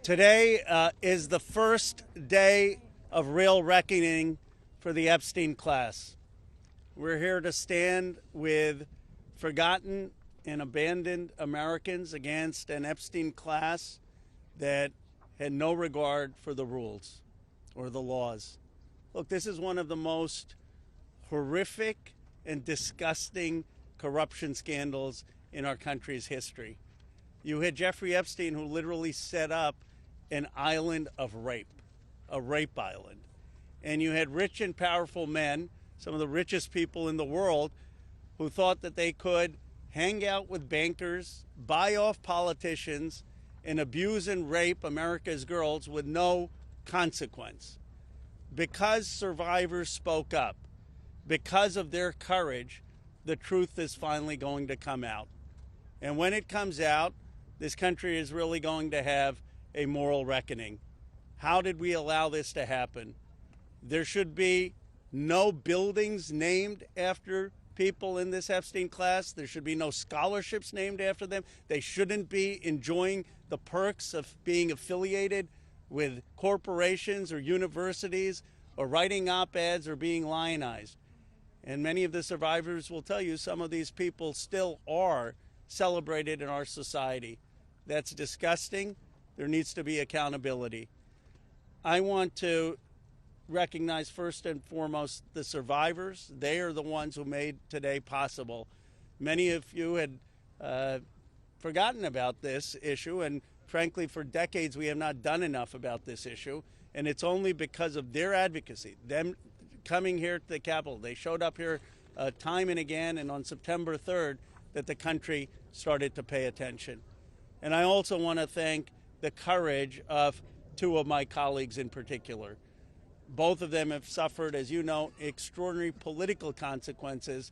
Today is the first day of real reckoning for the Epstein class. We're here to stand with forgotten and abandoned Americans against an Epstein class that had no regard for the rules or the laws. Look, this is one of the most horrific and disgusting corruption scandals in our country's history. You had Jeffrey Epstein, who literally set up an island of rape, a rape island. And you had rich and powerful men, some of the richest people in the world, who thought that they could hang out with bankers, buy off politicians, and abuse and rape America's girls with no consequence. Because survivors spoke up, because of their courage, the truth is finally going to come out. And when it comes out, this country is really going to have a moral reckoning. How did we allow this to happen? There should be no buildings named after people in this Epstein class. There should be no scholarships named after them. They shouldn't be enjoying the perks of being affiliated with corporations or universities or writing op-eds or being lionized. And many of the survivors will tell you some of these people still are celebrated in our society. That's disgusting. There needs to be accountability. I want to recognize first and foremost the survivors. They are the ones who made today possible. Many of you had forgotten about this issue, and frankly, for decades we have not done enough about this issue, and it's only because of their advocacy, them coming here to the Capitol. They showed up here time and again, and on September 3rd, that the country started to pay attention. And I also want to thank the courage of two of my colleagues in particular. Both of them have suffered, as you know, extraordinary political consequences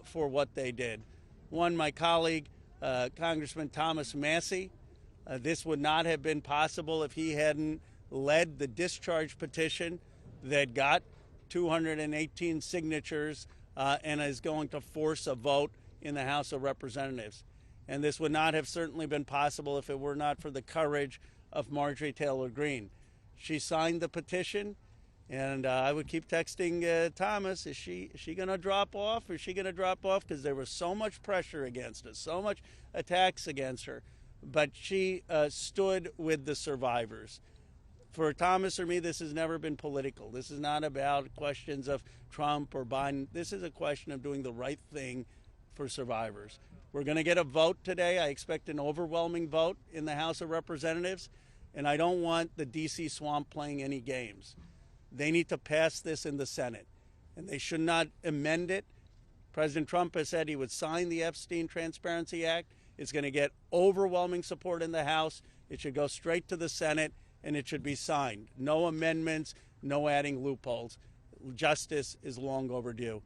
for what they did. One, my colleague, Congressman Thomas Massie. This would not have been possible if he hadn't led the discharge petition that got 218 signatures and is going to force a vote in the House of Representatives. And this would not have certainly been possible if it were not for the courage of Marjorie Taylor Greene. She signed the petition, and I would keep texting Thomas, is she going to drop off? Is she going to drop off? Because there was so much pressure against us, so much attacks against her. But she stood with the survivors. For Thomas or me, this has never been political. This is not about questions of Trump or Biden. This is a question of doing the right thing for survivors. We're going to get a vote today. I expect an overwhelming vote in the House of Representatives, and I don't want the D.C. swamp playing any games. They need to pass this in the Senate, and they should not amend it. President Trump has said he would sign the Epstein Transparency Act. It's going to get overwhelming support in the House. It should go straight to the Senate, and it should be signed. No amendments, no adding loopholes. Justice is long overdue.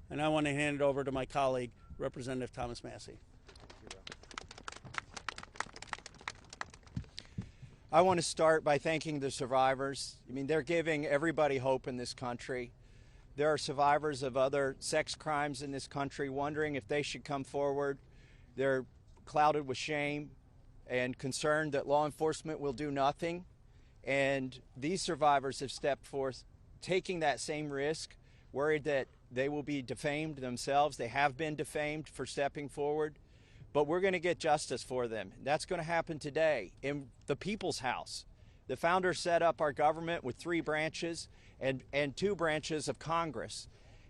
And I want to hand it over to my colleague, Representative Thomas Massie. I want to start by thanking the survivors. I mean, they're giving everybody hope in this country. There are survivors of other sex crimes in this country wondering if they should come forward. They're clouded with shame and concerned that law enforcement will do nothing. And these survivors have stepped forth, taking that same risk, worried that they will be defamed themselves. They have been defamed for stepping forward, but we're going to get justice for them. That's going to happen today in the People's House. The founders set up our government with 3 branches and 2 branches of Congress.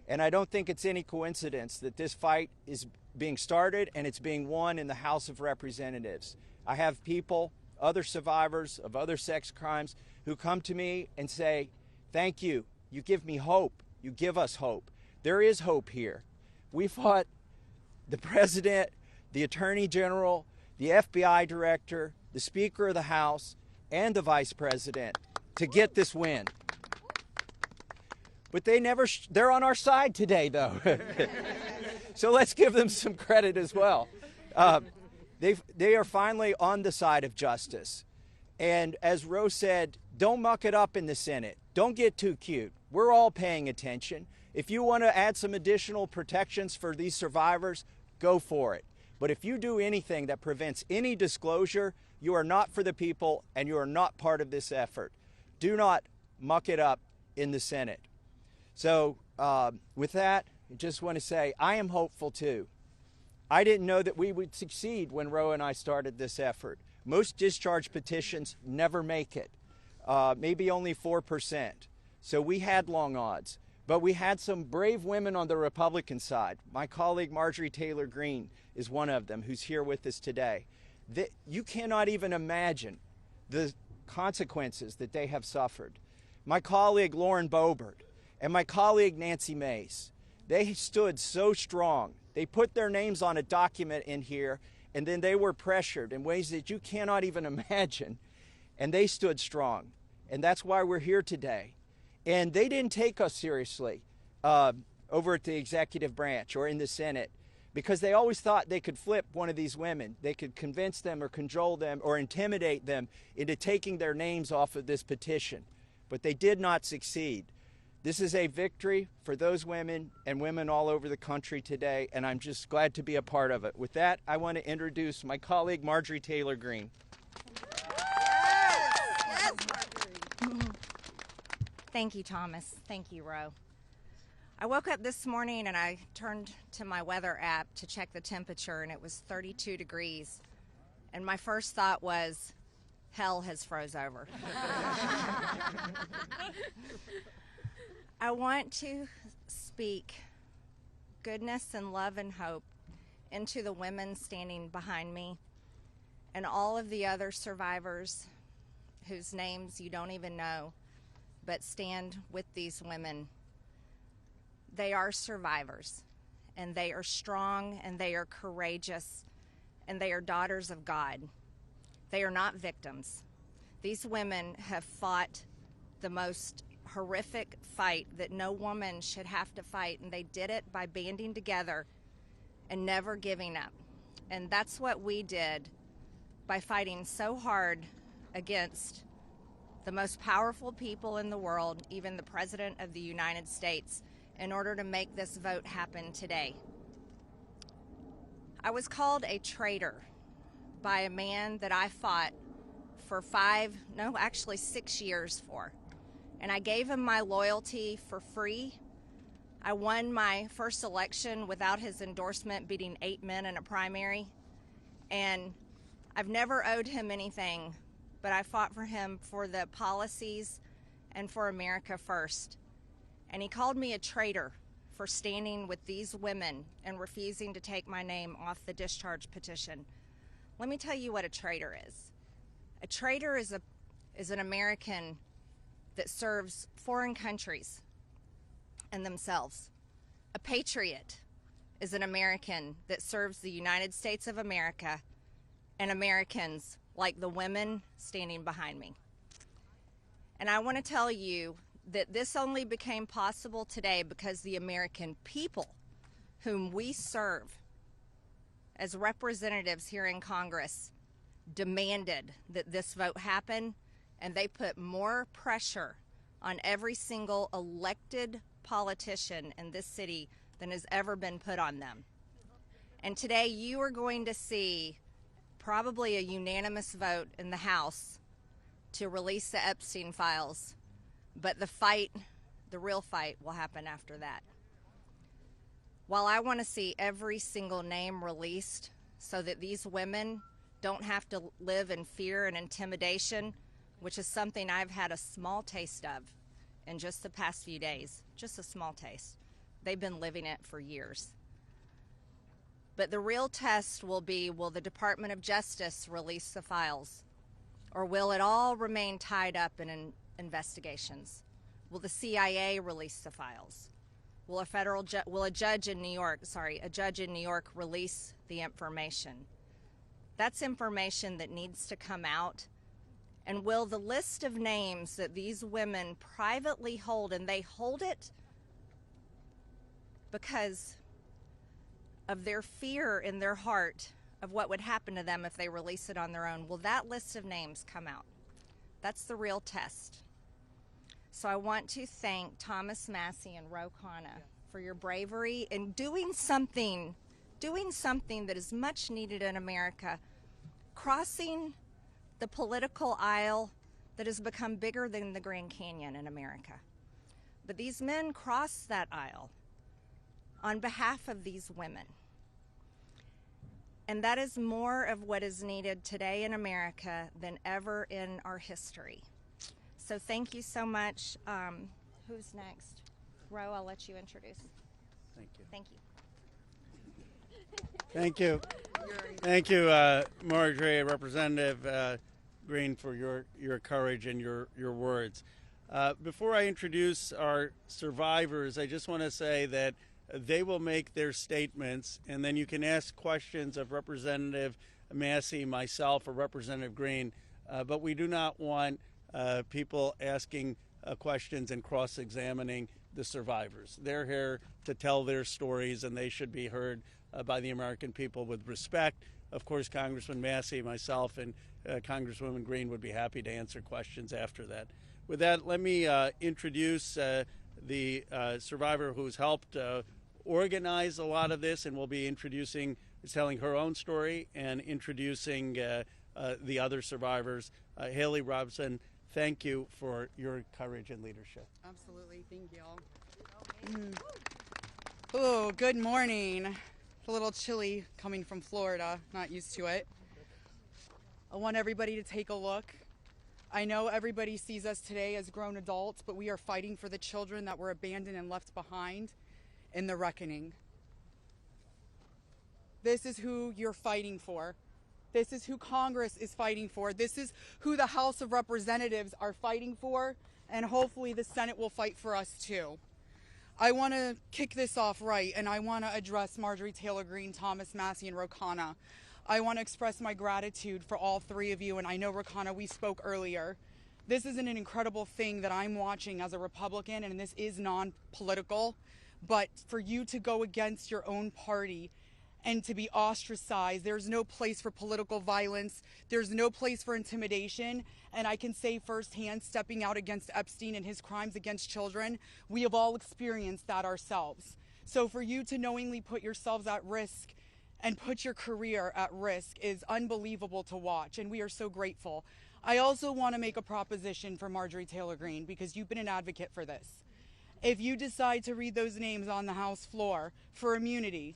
And I don't think it's any coincidence that this fight is being started and it's being won in the House of Representatives. I have people, other survivors of other sex crimes, who come to me and say, thank you. You give me hope. You give us hope. There is hope here. We fought the president, the attorney general, the FBI director, the Speaker of the House, and the vice president to get this win. But they're on our side today, though. So let's give them some credit as well. They are finally on the side of justice. And as Rose said, don't muck it up in the Senate. Don't get too cute. We're all paying attention. If you want to add some additional protections for these survivors, go for it. But if you do anything that prevents any disclosure, You are not for the people, and you are not part of this effort. Do not muck it up in the Senate. So with that, I just want to say I am hopeful too. I didn't know that we would succeed when Roe and I started this effort. Most discharge petitions never make it, maybe only 4%. So we had long odds. But we had some brave women on the Republican side. My colleague Marjorie Taylor Greene is one of them, who's here with us today. You cannot even imagine the consequences that they have suffered. My colleague Lauren Boebert and my colleague Nancy Mace, they stood so strong. They put their names on a document in here, and then they were pressured in ways that you cannot even imagine, and they stood strong. And that's why we're here today. And they didn't take us seriously over at the executive branch or in the Senate, because they always thought they could flip one of these women. They could convince them or cajole them or intimidate them into taking their names off of this petition. But they did not succeed. This is a victory for those women and women all over the country today, and I'm just glad to be a part of it. With that, I want to introduce my colleague Marjorie Taylor Greene. Yes, Marjorie. Thank you, Thomas. Thank you, Roe. I woke up this morning and I turned to my weather app to check the temperature, and it was 32 degrees. And my first thought was, hell has froze over. I want to speak goodness and love and hope into the women standing behind me and all of the other survivors whose names you don't even know, but stand with these women. They are survivors, and they are strong, and they are courageous, and they are daughters of God. They are not victims. These women have fought the most horrific fight that no woman should have to fight, and they did it by banding together and never giving up. And that's what we did by fighting so hard against the most powerful people in the world, even the President of the United States, in order to make this vote happen today. I was called a traitor by a man that I fought for 6 years for. And I gave him my loyalty for free. I won my first election without his endorsement, beating 8 men in a primary. And I've never owed him anything, but I fought for him for the policies and for America first. And he called me a traitor for standing with these women and refusing to take my name off the discharge petition. Let me tell you what a traitor is. A traitor is an American that serves foreign countries and themselves. A patriot is an American that serves the United States of America and Americans like the women standing behind me. And I want to tell you that this only became possible today because the American people, whom we serve as representatives here in Congress, demanded that this vote happen, and they put more pressure on every single elected politician in this city than has ever been put on them. And today you are going to see probably a unanimous vote in the House to release the Epstein files. But the real fight will happen after that. While I want to see every single name released so that these women don't have to live in fear and intimidation, which is something I've had a small taste of in just the past few days, just a small taste. They've been living it for years. But the real test will be, will the Department of Justice release the files? Or will it all remain tied up in investigations? Will the CIA release the files? Will a judge in New York release the information? That's information that needs to come out. And will the list of names that these women privately hold, and they hold it because of their fear in their heart of what would happen to them if they release it on their own, will that list of names come out? That's the real test. So I want to thank Thomas Massie and Khanna for your bravery in doing something that is much needed in America, crossing the political aisle that has become bigger than the Grand Canyon in America. But these men crossed that aisle on behalf of these women. And that is more of what is needed today in America than ever in our history. So thank you so much. Who's next? Ro, I'll let you introduce. Thank you. Thank you. Thank you. Thank you, Marjorie, Representative Greene, for your courage and your words. Before I introduce our survivors, I just want to say that they will make their statements, and then you can ask questions of Representative Massie, myself, or Representative Greene, but we do not want people asking questions and cross-examining the survivors. They're here to tell their stories, and they should be heard by the American people with respect. Of course, Congressman Massie, myself, and Congresswoman Greene would be happy to answer questions after that. With that, let me introduce the survivor who's helped organize a lot of this, and will be telling her own story and introducing the other survivors. Haley Robson, thank you for your courage and leadership. Absolutely, thank you all. Oh, good morning. It's a little chilly coming from Florida, not used to it. I want everybody to take a look. I know everybody sees us today as grown adults, but we are fighting for the children that were abandoned and left behind in the reckoning. This is who you're fighting for. This is who Congress is fighting for. This is who the House of Representatives are fighting for, and hopefully the Senate will fight for us too. I want to kick this off right, and I want to address Marjorie Taylor Greene, Thomas Massie, and Khanna. I want to express my gratitude for all three of you, and I know, Khanna, we spoke earlier. This is an incredible thing that I'm watching as a Republican, and this is non-political, but for you to go against your own party and to be ostracized, there's no place for political violence, there's no place for intimidation, and I can say firsthand, stepping out against Epstein and his crimes against children, we have all experienced that ourselves. So for you to knowingly put yourselves at risk and put your career at risk is unbelievable to watch, and we are so grateful. I also want to make a proposition for Marjorie Taylor Greene, because you've been an advocate for this. If you decide to read those names on the House floor for immunity,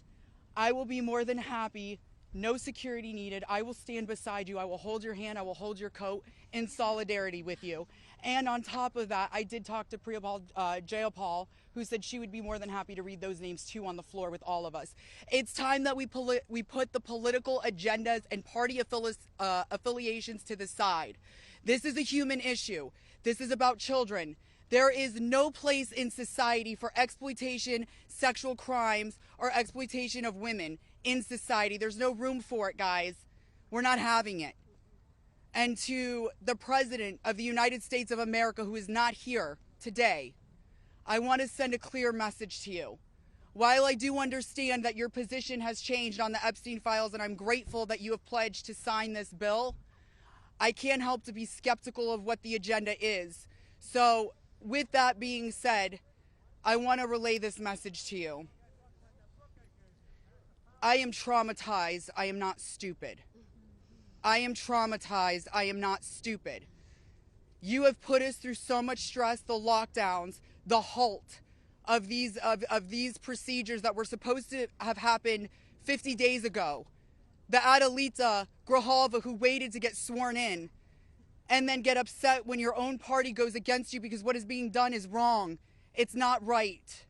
I will be more than happy, no security needed. I will stand beside you. I will hold your hand. I will hold your coat in solidarity with you. And on top of that, I did talk to Jayapal, who said she would be more than happy to read those names too on the floor with all of us. It's time that we put the political agendas and party affiliations to the side. This is a human issue. This is about children. There is no place in society for exploitation, sexual crimes, or exploitation of women in society. There's no room for it, guys. We're not having it. And to the President of the United States of America, who is not here today, I want to send a clear message to you. While I do understand that your position has changed on the Epstein files, and I'm grateful that you have pledged to sign this bill, I can't help to be skeptical of what the agenda is. So, with that being said, I want to relay this message to you. I am traumatized. I am not stupid. I am traumatized. I am not stupid. You have put us through so much stress, the lockdowns, the halt of these procedures that were supposed to have happened 50 days ago. The Adelita Grijalva who waited to get sworn in, and then get upset when your own party goes against you because what is being done is wrong. It's not right.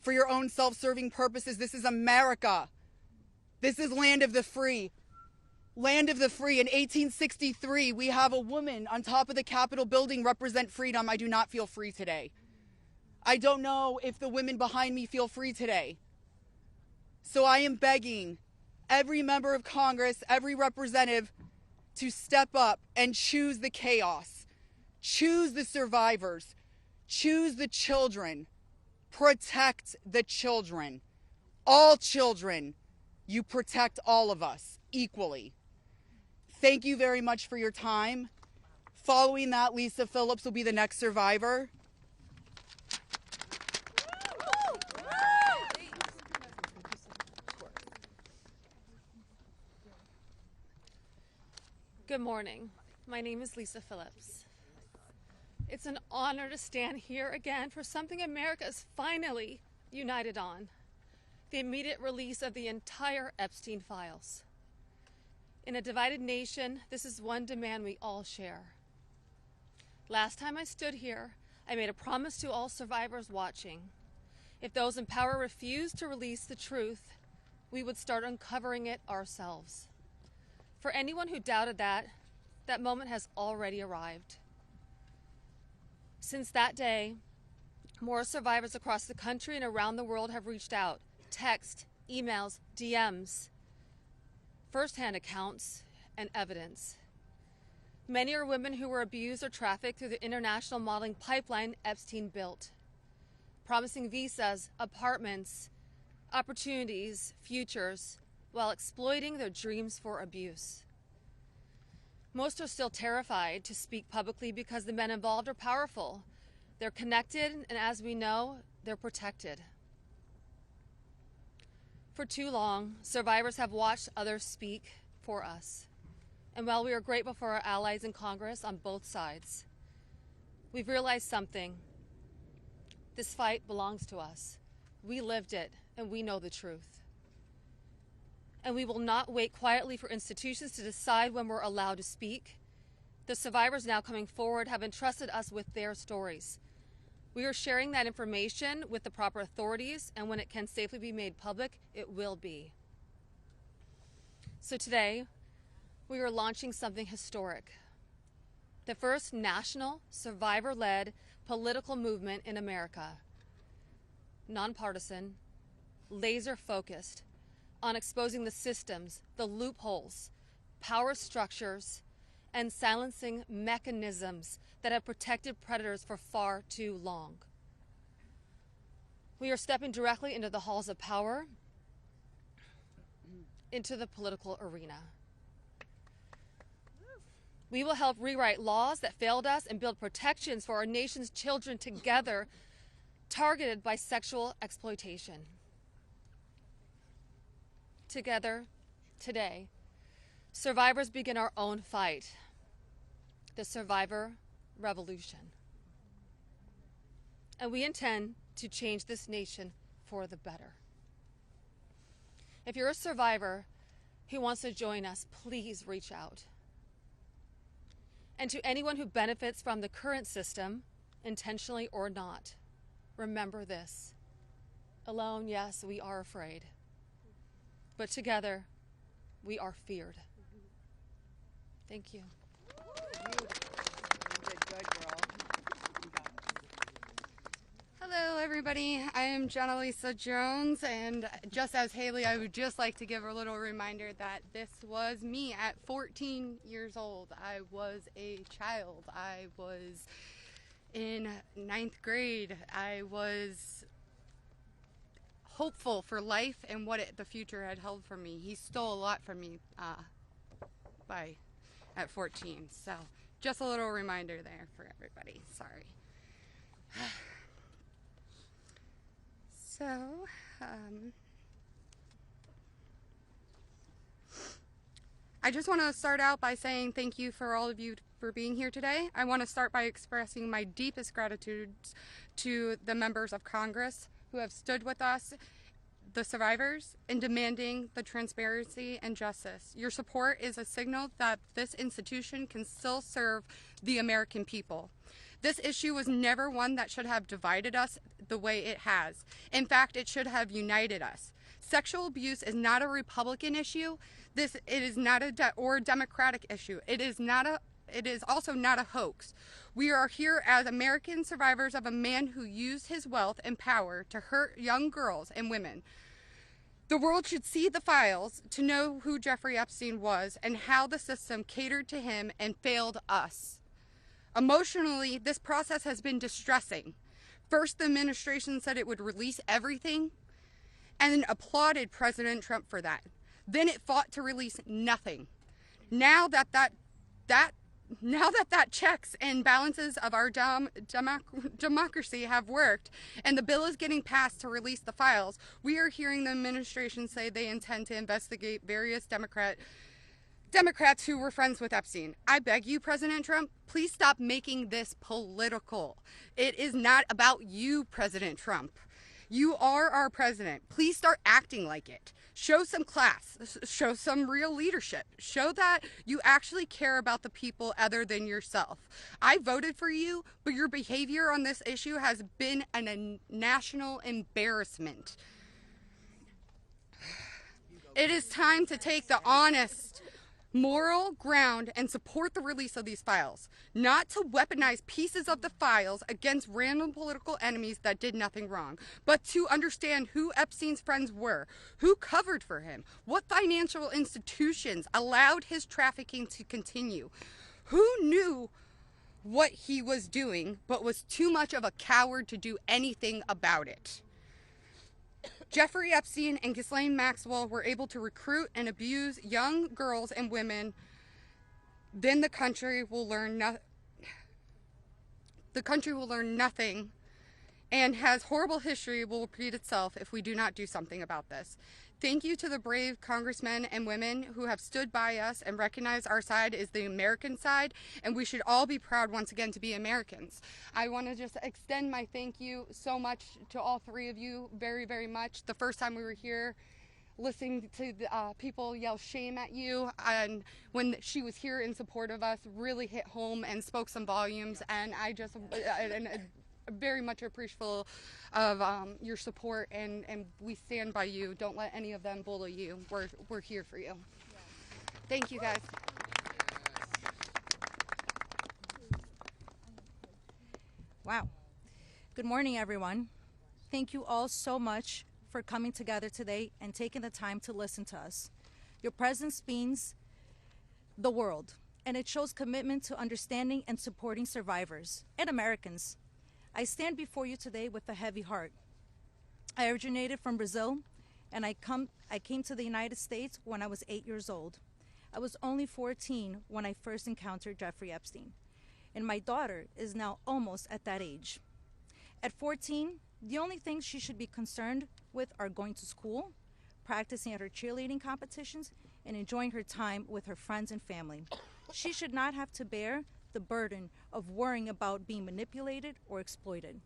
For your own self-serving purposes, this is America. This is land of the free. Land of the free. In 1863, we have a woman on top of the Capitol building represent freedom. I do not feel free today. I don't know if the women behind me feel free today. So I am begging every member of Congress, every representative, to step up and choose the chaos, choose the survivors, choose the children, protect the children. All children, you protect all of us equally. Thank you very much for your time. Following that, Lisa Phillips will be the next survivor. Good morning. My name is Lisa Phillips. It's an honor to stand here again for something America is finally united on: the immediate release of the entire Epstein files. In a divided nation, this is one demand we all share. Last time I stood here, I made a promise to all survivors watching. If those in power refused to release the truth, we would start uncovering it ourselves. For anyone who doubted that, that moment has already arrived. Since that day, more survivors across the country and around the world have reached out. Text, emails, DMs, firsthand accounts, and evidence. Many are women who were abused or trafficked through the international modeling pipeline Epstein built, promising visas, apartments, opportunities, futures, while exploiting their dreams for abuse. Most are still terrified to speak publicly because the men involved are powerful. They're connected, and as we know, they're protected. For too long, survivors have watched others speak for us. And while we are grateful for our allies in Congress on both sides, we've realized something. This fight belongs to us. We lived it, and we know the truth. And we will not wait quietly for institutions to decide when we're allowed to speak. The survivors now coming forward have entrusted us with their stories. We are sharing that information with the proper authorities, and when it can safely be made public, it will be. So today, we are launching something historic. The first national, survivor-led political movement in America. Nonpartisan, laser-focused on exposing the systems, the loopholes, power structures, and silencing mechanisms that have protected predators for far too long. We are stepping directly into the halls of power, into the political arena. We will help rewrite laws that failed us and build protections for our nation's children together, targeted by sexual exploitation. Together, today, survivors begin our own fight, the survivor revolution. And we intend to change this nation for the better. If you're a survivor who wants to join us, please reach out. And to anyone who benefits from the current system, intentionally or not, remember this. Alone, yes, we are afraid. But together, we are feared. Thank you. Good girl. Hello, everybody. I am Jenna Lisa Jones, and just as Haley, I would just like to give a little reminder that this was me at 14 years old. I was a child. I was in 9th grade. I was hopeful for life and what the future had held for me. He stole a lot from me at 14. So just a little reminder there for everybody. Sorry. So, I just want to start out by saying thank you for all of you for being here today. I want to start by expressing my deepest gratitude to the members of Congress who have stood with us, the survivors, in demanding the transparency and justice. Your support is a signal that this institution can still serve the American people. This issue was never one that should have divided us the way it has. In fact, it should have united us. Sexual abuse is not a Republican issue. It is not a Democratic issue. It is also not a hoax. We are here as American survivors of a man who used his wealth and power to hurt young girls and women. The world should see the files to know who Jeffrey Epstein was and how the system catered to him and failed us. Emotionally, this process has been distressing. First, the administration said it would release everything and then applauded President Trump for that. Then it fought to release nothing. Now that checks and balances of our democracy have worked and the bill is getting passed to release the files, we are hearing the administration say they intend to investigate various Democrat Democrats who were friends with Epstein. I beg you, President Trump, please stop making this political. It is not about you, President Trump. You are our president. Please start acting like it. Show some class. Show some real leadership. Show that you actually care about the people other than yourself. I voted for you, but your behavior on this issue has been a national embarrassment. It is time to take the honest, moral ground and support the release of these files, not to weaponize pieces of the files against random political enemies that did nothing wrong, but to understand who Epstein's friends were, who covered for him, what financial institutions allowed his trafficking to continue, who knew what he was doing but was too much of a coward to do anything about it. Jeffrey Epstein and Ghislaine Maxwell were able to recruit and abuse young girls and women. Then the country will learn nothing, and has horrible history will repeat itself if we do not do something about this. Thank you to the brave congressmen and women who have stood by us and recognized our side is the American side, and we should all be proud once again to be Americans. I want to just extend my thank you so much to all three of you, very, very much. The first time we were here, listening to the, people yell shame at you, and when she was here in support of us, really hit home and spoke some volumes, and I just very much appreciative of your support, and we stand by you. Don't let any of them bully you. We're here for you. Thank you, guys. Wow. Good morning, everyone. Thank you all so much for coming together today and taking the time to listen to us. Your presence means the world, and it shows commitment to understanding and supporting survivors and Americans. I stand before you today with a heavy heart. I originated from Brazil, and I came to the United States when I was 8 years old. I was only 14 when I first encountered Jeffrey Epstein, and my daughter is now almost at that age. At 14, the only things she should be concerned with are going to school, practicing at her cheerleading competitions, and enjoying her time with her friends and family. She should not have to bear the burden of worrying about being manipulated or exploited.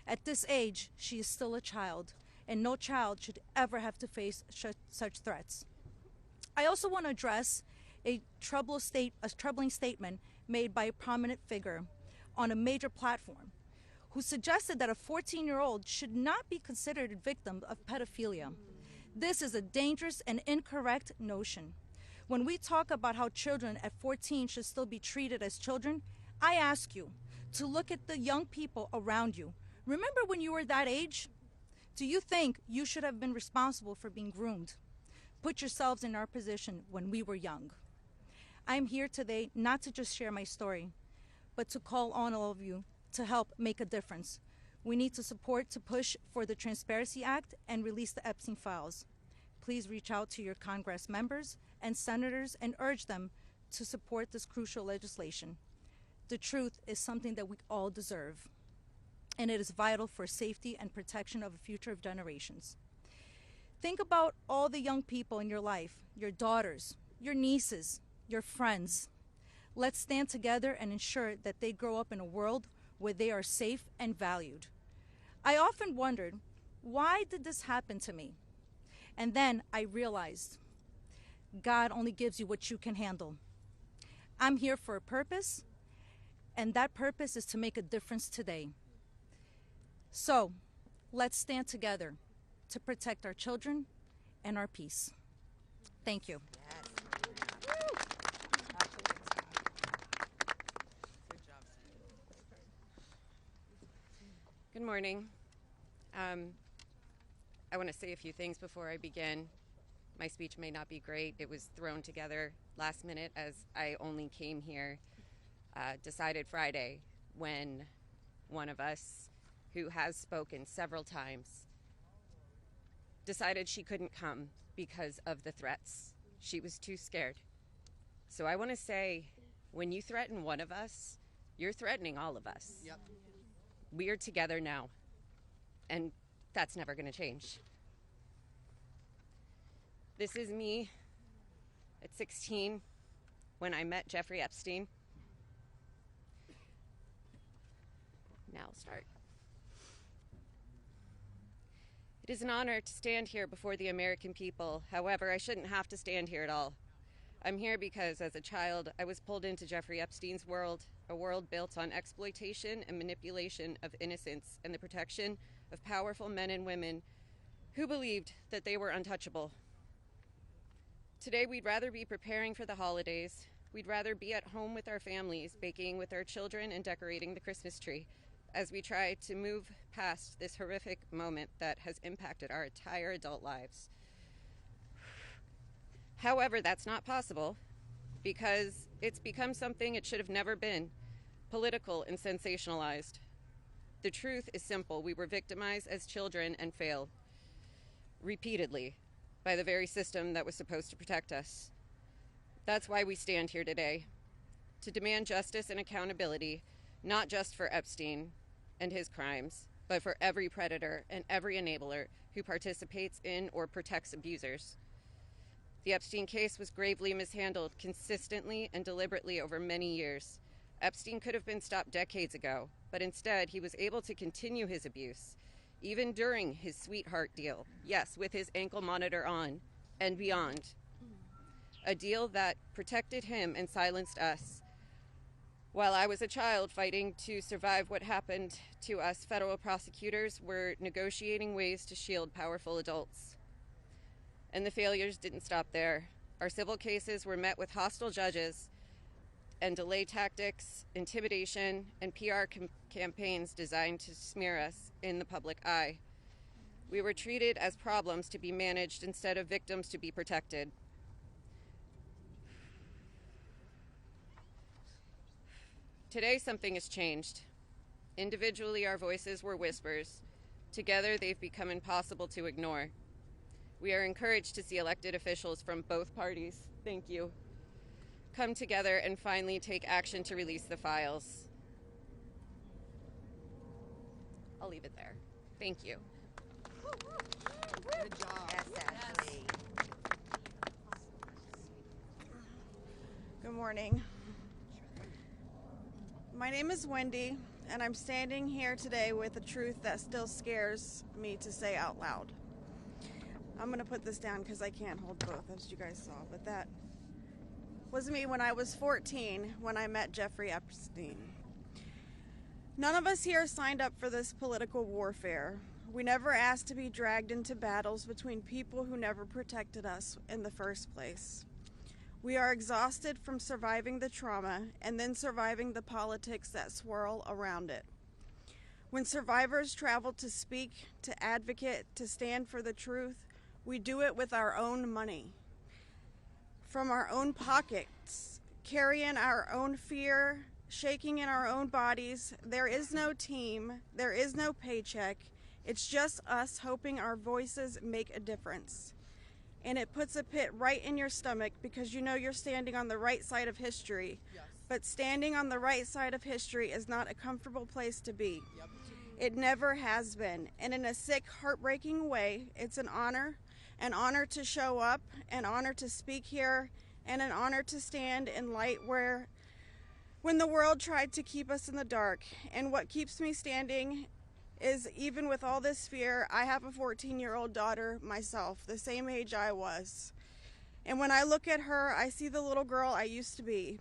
At this age, she is still a child, and no child should ever have to face such threats. I also want to address a troubling statement made by a prominent figure on a major platform who suggested that a 14-year-old should not be considered a victim of pedophilia. This is a dangerous and incorrect notion. When we talk about how children at 14 should still be treated as children, I ask you to look at the young people around you. Remember when you were that age? Do you think you should have been responsible for being groomed? Put yourselves in our position when we were young. I'm here today not to just share my story, but to call on all of you to help make a difference. We need to support to push for the Transparency Act and release the Epstein files. Please reach out to your Congress members and senators and urge them to support this crucial legislation. The truth is something that we all deserve, and it is vital for safety and protection of the future of generations. Think about all the young people in your life, your daughters, your nieces, your friends. Let's stand together and ensure that they grow up in a world where they are safe and valued. I often wondered, why did this happen to me? And then I realized, God only gives you what you can handle. I'm here for a purpose, and that purpose is to make a difference today. So, let's stand together to protect our children and our peace. Thank you. Good morning. I want to say a few things before I begin. My speech may not be great. It was thrown together last minute as I only came here, decided Friday, when one of us, who has spoken several times, decided she couldn't come because of the threats. She was too scared. So I want to say, when you threaten one of us, you're threatening all of us. Yep. We are together now, and that's never going to change. This is me At 16, when I met Jeffrey Epstein. Now I'll start. It is an honor to stand here before the American people. However, I shouldn't have to stand here at all. I'm here because as a child, I was pulled into Jeffrey Epstein's world, a world built on exploitation and manipulation of innocence and the protection of powerful men and women who believed that they were untouchable. Today, we'd rather be preparing for the holidays. We'd rather be at home with our families, baking with our children and decorating the Christmas tree as we try to move past this horrific moment that has impacted our entire adult lives. However, that's not possible because it's become something it should have never been, political and sensationalized. The truth is simple. We were victimized as children and failed repeatedly by the very system that was supposed to protect us. That's why we stand here today, to demand justice and accountability, not just for Epstein and his crimes, but for every predator and every enabler who participates in or protects abusers. The Epstein case was gravely mishandled consistently and deliberately over many years. Epstein could have been stopped decades ago, but instead he was able to continue his abuse, even during his sweetheart deal, yes, with his ankle monitor on and beyond. A deal that protected him and silenced us. While I was a child fighting to survive what happened to us, federal prosecutors were negotiating ways to shield powerful adults. And the failures didn't stop there. Our civil cases were met with hostile judges and delay tactics, intimidation, and PR campaigns designed to smear us in the public eye. We were treated as problems to be managed instead of victims to be protected. Today, something has changed. Individually, our voices were whispers. Together, they've become impossible to ignore. We are encouraged to see elected officials from both parties, thank you, come together and finally take action to release the files. I'll leave it there. Thank you. Good job. Yes, Ashley. Good morning. My name is Wendy, and I'm standing here today with a truth that still scares me to say out loud. I'm going to put this down because I can't hold both, as you guys saw, but that was me when I was 14 when I met Jeffrey Epstein. None of us here signed up for this political warfare. We never asked to be dragged into battles between people who never protected us in the first place. We are exhausted from surviving the trauma and then surviving the politics that swirl around it. When survivors travel to speak, to advocate, to stand for the truth, we do it with our own money, from our own pockets, carrying our own fear, shaking in our own bodies. There is no team, there is no paycheck. It's just us hoping our voices make a difference. And it puts a pit right in your stomach because you know you're standing on the right side of history. Yes. But standing on the right side of history is not a comfortable place to be. Yep. It never has been. And in a sick, heartbreaking way, it's an honor to show up, an honor to speak here, and an honor to stand in light when the world tried to keep us in the dark. And what keeps me standing is, even with all this fear, I have a 14-year-old daughter myself, the same age I was. And when I look at her, I see the little girl I used to be,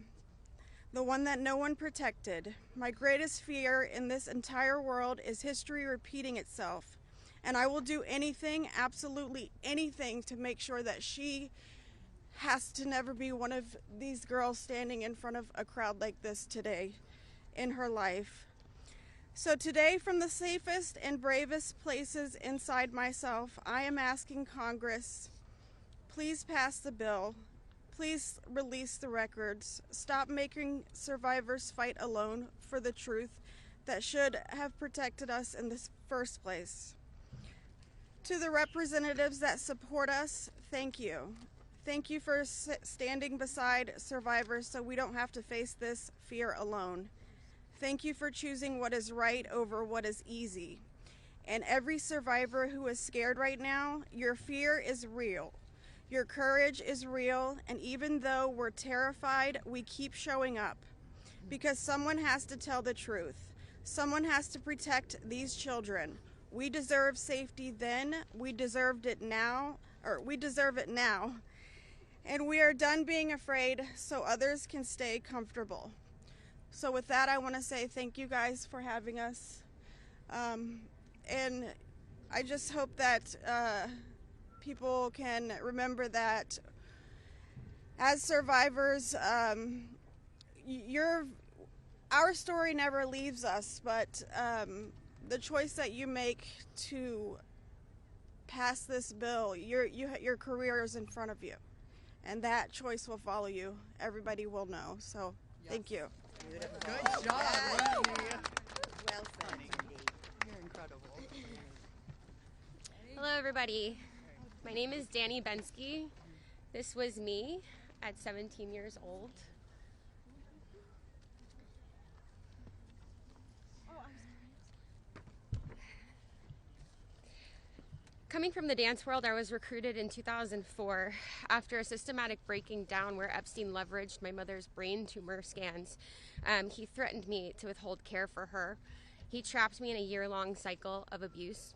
the one that no one protected. My greatest fear in this entire world is history repeating itself. And I will do anything, absolutely anything, to make sure that she has to never be one of these girls standing in front of a crowd like this today in her life. So today, from the safest and bravest places inside myself, I am asking Congress, please pass the bill. Please release the records. Stop making survivors fight alone for the truth that should have protected us in the first place. To the representatives that support us, thank you. Thank you for standing beside survivors so we don't have to face this fear alone. Thank you for choosing what is right over what is easy. And every survivor who is scared right now, your fear is real. Your courage is real, and even though we're terrified, we keep showing up. Because someone has to tell the truth. Someone has to protect these children. We deserve safety then, we deserve it now. And we are done being afraid so others can stay comfortable. So with that, I want to say thank you guys for having us. And I just hope that people can remember that as survivors, our story never leaves us, but the choice that you make to pass this bill, your career is in front of you, and that choice will follow you. Everybody will know. So, thank you. Good job. Well said. You're incredible. Hello, everybody. My name is Danny Bensky. This was me at 17 years old. Coming from the dance world, I was recruited in 2004 after a systematic breaking down where Epstein leveraged my mother's brain tumor scans. He threatened me to withhold care for her. He trapped me in a year-long cycle of abuse.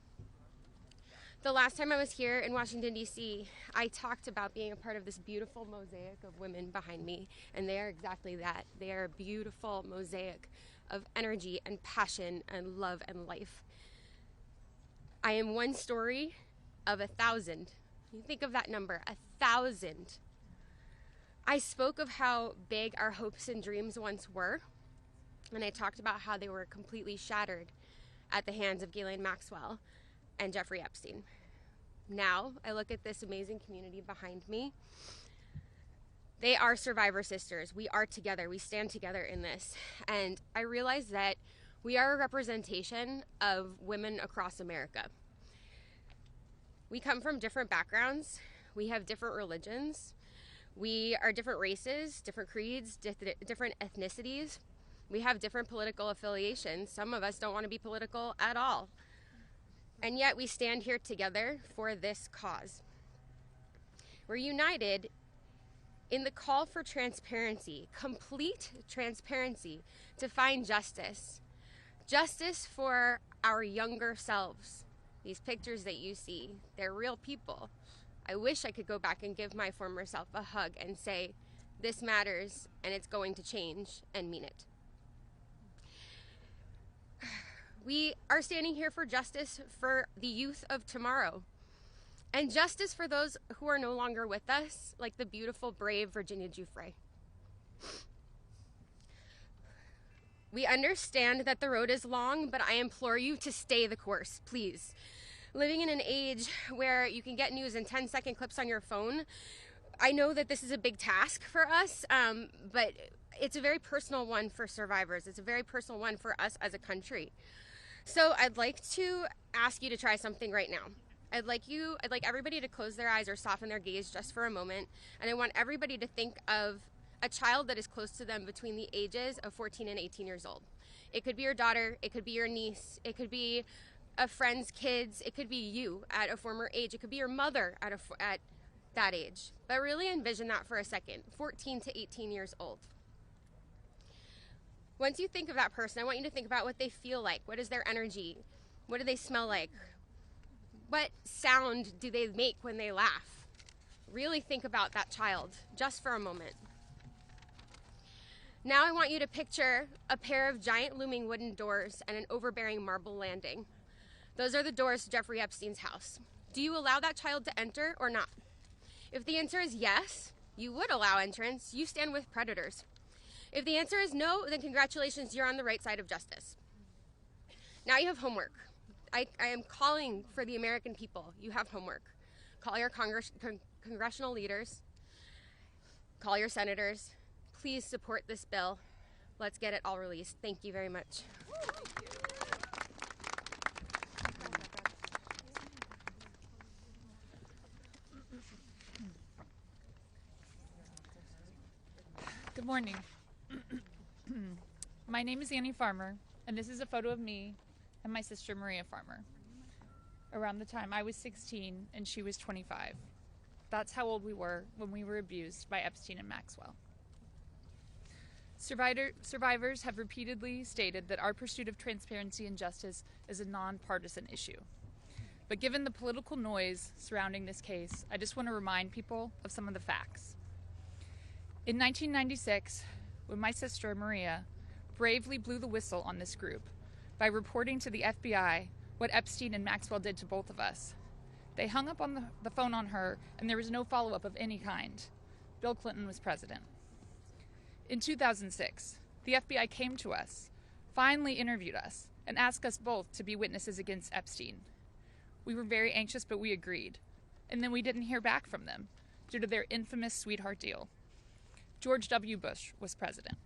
The last time I was here in Washington, D.C., I talked about being a part of this beautiful mosaic of women behind me, and they are exactly that. They are a beautiful mosaic of energy and passion and love and life. I am one story of 1,000. You think of that number, 1,000. I spoke of how big our hopes and dreams once were, and I talked about how they were completely shattered at the hands of Ghislaine Maxwell and Jeffrey Epstein. Now, I look at this amazing community behind me. They are survivor sisters. We are together. We stand together in this. And I realize that we are a representation of women across America. We come from different backgrounds. We have different religions. We are different races, different creeds, different ethnicities. We have different political affiliations. Some of us don't want to be political at all. And yet we stand here together for this cause. We're united in the call for transparency, complete transparency, to find justice. Justice for our younger selves. These pictures that you see, they're real people. I wish I could go back and give my former self a hug and say, this matters and it's going to change, and mean it. We are standing here for justice for the youth of tomorrow, and justice for those who are no longer with us, like the beautiful, brave Virginia Giuffre. We understand that the road is long, but I implore you to stay the course, please. Living in an age where you can get news in 10-second clips on your phone, I know that this is a big task for us, but it's a very personal one for survivors. It's a very personal one for us as a country. So I'd like to ask you to try something right now. I'd like everybody to close their eyes or soften their gaze just for a moment, and I want everybody to think of a child that is close to them between the ages of 14 and 18 years old. It could be your daughter, it could be your niece, it could be a friend's kids, it could be you at a former age, it could be your mother at that age. But really envision that for a second, 14 to 18 years old. Once you think of that person, I want you to think about what they feel like. What is their energy? What do they smell like? What sound do they make when they laugh? Really think about that child just for a moment. Now I want you to picture a pair of giant looming wooden doors and an overbearing marble landing. Those are the doors to Jeffrey Epstein's house. Do you allow that child to enter or not? If the answer is yes, you would allow entrance. You stand with predators. If the answer is no, then congratulations, you're on the right side of justice. Now you have homework. I am calling for the American people. You have homework. Call your congressional leaders. Call your senators. Please support this bill. Let's get it all released. Thank you very much. Good morning. My name is Annie Farmer, and this is a photo of me and my sister Maria Farmer around the time I was 16 and she was 25. That's how old we were when we were abused by Epstein and Maxwell. Survivors have repeatedly stated that our pursuit of transparency and justice is a nonpartisan issue. But given the political noise surrounding this case, I just want to remind people of some of the facts. In 1996, when my sister, Maria, bravely blew the whistle on this group by reporting to the FBI what Epstein and Maxwell did to both of us, they hung up on the phone on her, and there was no follow-up of any kind. Bill Clinton was president. In 2006, the FBI came to us, finally interviewed us, and asked us both to be witnesses against Epstein. We were very anxious, but we agreed. And then we didn't hear back from them due to their infamous sweetheart deal. George W. Bush was president.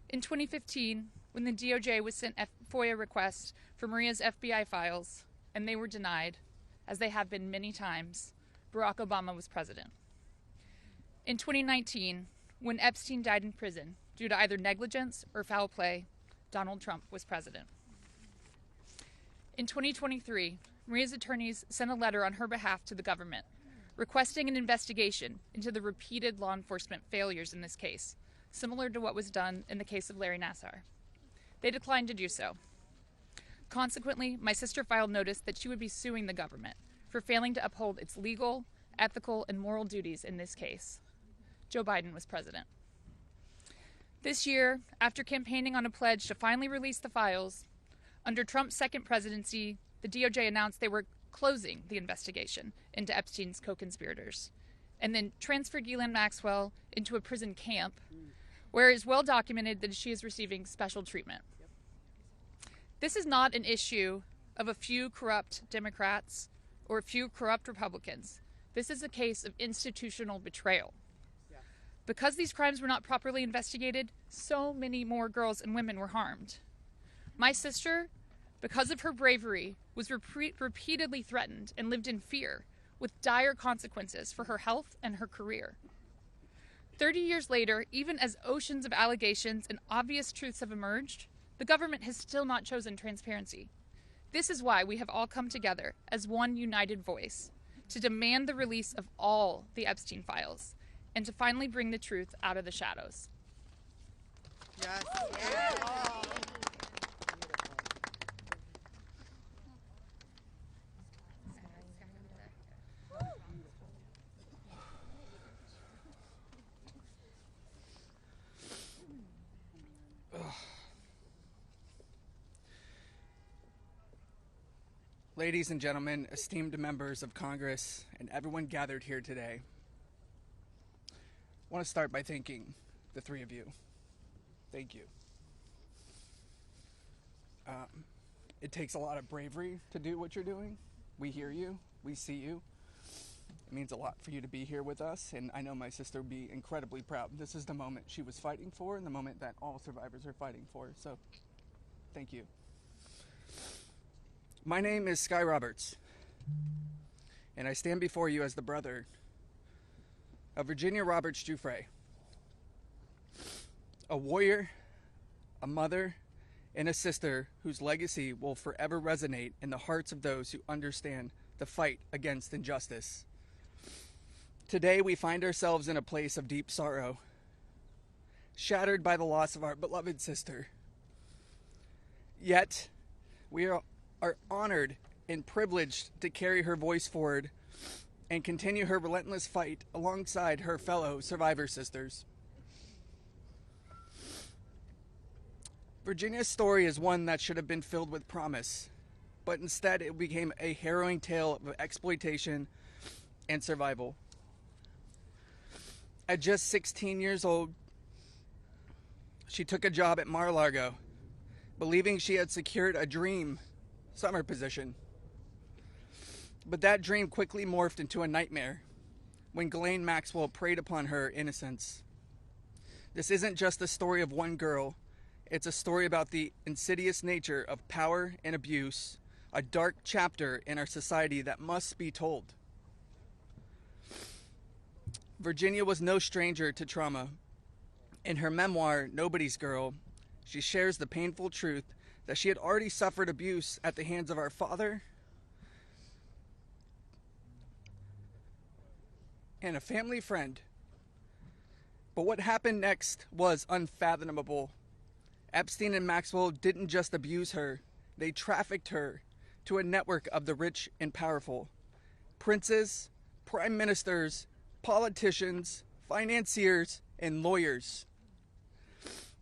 In 2015, when the DOJ was sent FOIA requests for Maria's FBI files, and they were denied, as they have been many times, Barack Obama was president. In 2019, when Epstein died in prison due to either negligence or foul play, Donald Trump was president. In 2023, Maria's attorneys sent a letter on her behalf to the government, requesting an investigation into the repeated law enforcement failures in this case, similar to what was done in the case of Larry Nassar. They declined to do so. Consequently, my sister filed notice that she would be suing the government for failing to uphold its legal, ethical, and moral duties in this case. Joe Biden was president. This year, after campaigning on a pledge to finally release the files, under Trump's second presidency, the DOJ announced they were closing the investigation into Epstein's co-conspirators, and then transferred Ghislaine Maxwell into a prison camp, where it is well documented that she is receiving special treatment. This is not an issue of a few corrupt Democrats or a few corrupt Republicans. This is a case of institutional betrayal. Because these crimes were not properly investigated, so many more girls and women were harmed. My sister, because of her bravery, was repeatedly threatened and lived in fear, with dire consequences for her health and her career. 30 years later, even as oceans of allegations and obvious truths have emerged, the government has still not chosen transparency. This is why we have all come together as one united voice to demand the release of all the Epstein files and to finally bring the truth out of the shadows. Yes. Ladies and gentlemen, esteemed members of Congress, and everyone gathered here today, I want to start by thanking the three of you. Thank you. It takes a lot of bravery to do what you're doing. We hear you. We see you. It means a lot for you to be here with us, and I know my sister would be incredibly proud. This is the moment she was fighting for and the moment that all survivors are fighting for, so thank you. My name is Sky Roberts, and I stand before you as the brother of Virginia Roberts Giuffre, a warrior, a mother, and a sister whose legacy will forever resonate in the hearts of those who understand the fight against injustice. Today we find ourselves in a place of deep sorrow, shattered by the loss of our beloved sister. Yet, we are honored and privileged to carry her voice forward and continue her relentless fight alongside her fellow survivor sisters. Virginia's story is one that should have been filled with promise, but instead it became a harrowing tale of exploitation and survival. At just 16 years old, she took a job at Mar-a-Lago, believing she had secured a dream summer position. But that dream quickly morphed into a nightmare when Ghislaine Maxwell preyed upon her innocence. This isn't just a story of one girl. It's a story about the insidious nature of power and abuse, a dark chapter in our society that must be told. Virginia was no stranger to trauma. In her memoir, Nobody's Girl, she shares the painful truth that she had already suffered abuse at the hands of our father, and a family friend. But what happened next was unfathomable. Epstein and Maxwell didn't just abuse her, they trafficked her to a network of the rich and powerful. Princes, prime ministers, politicians, financiers, and lawyers.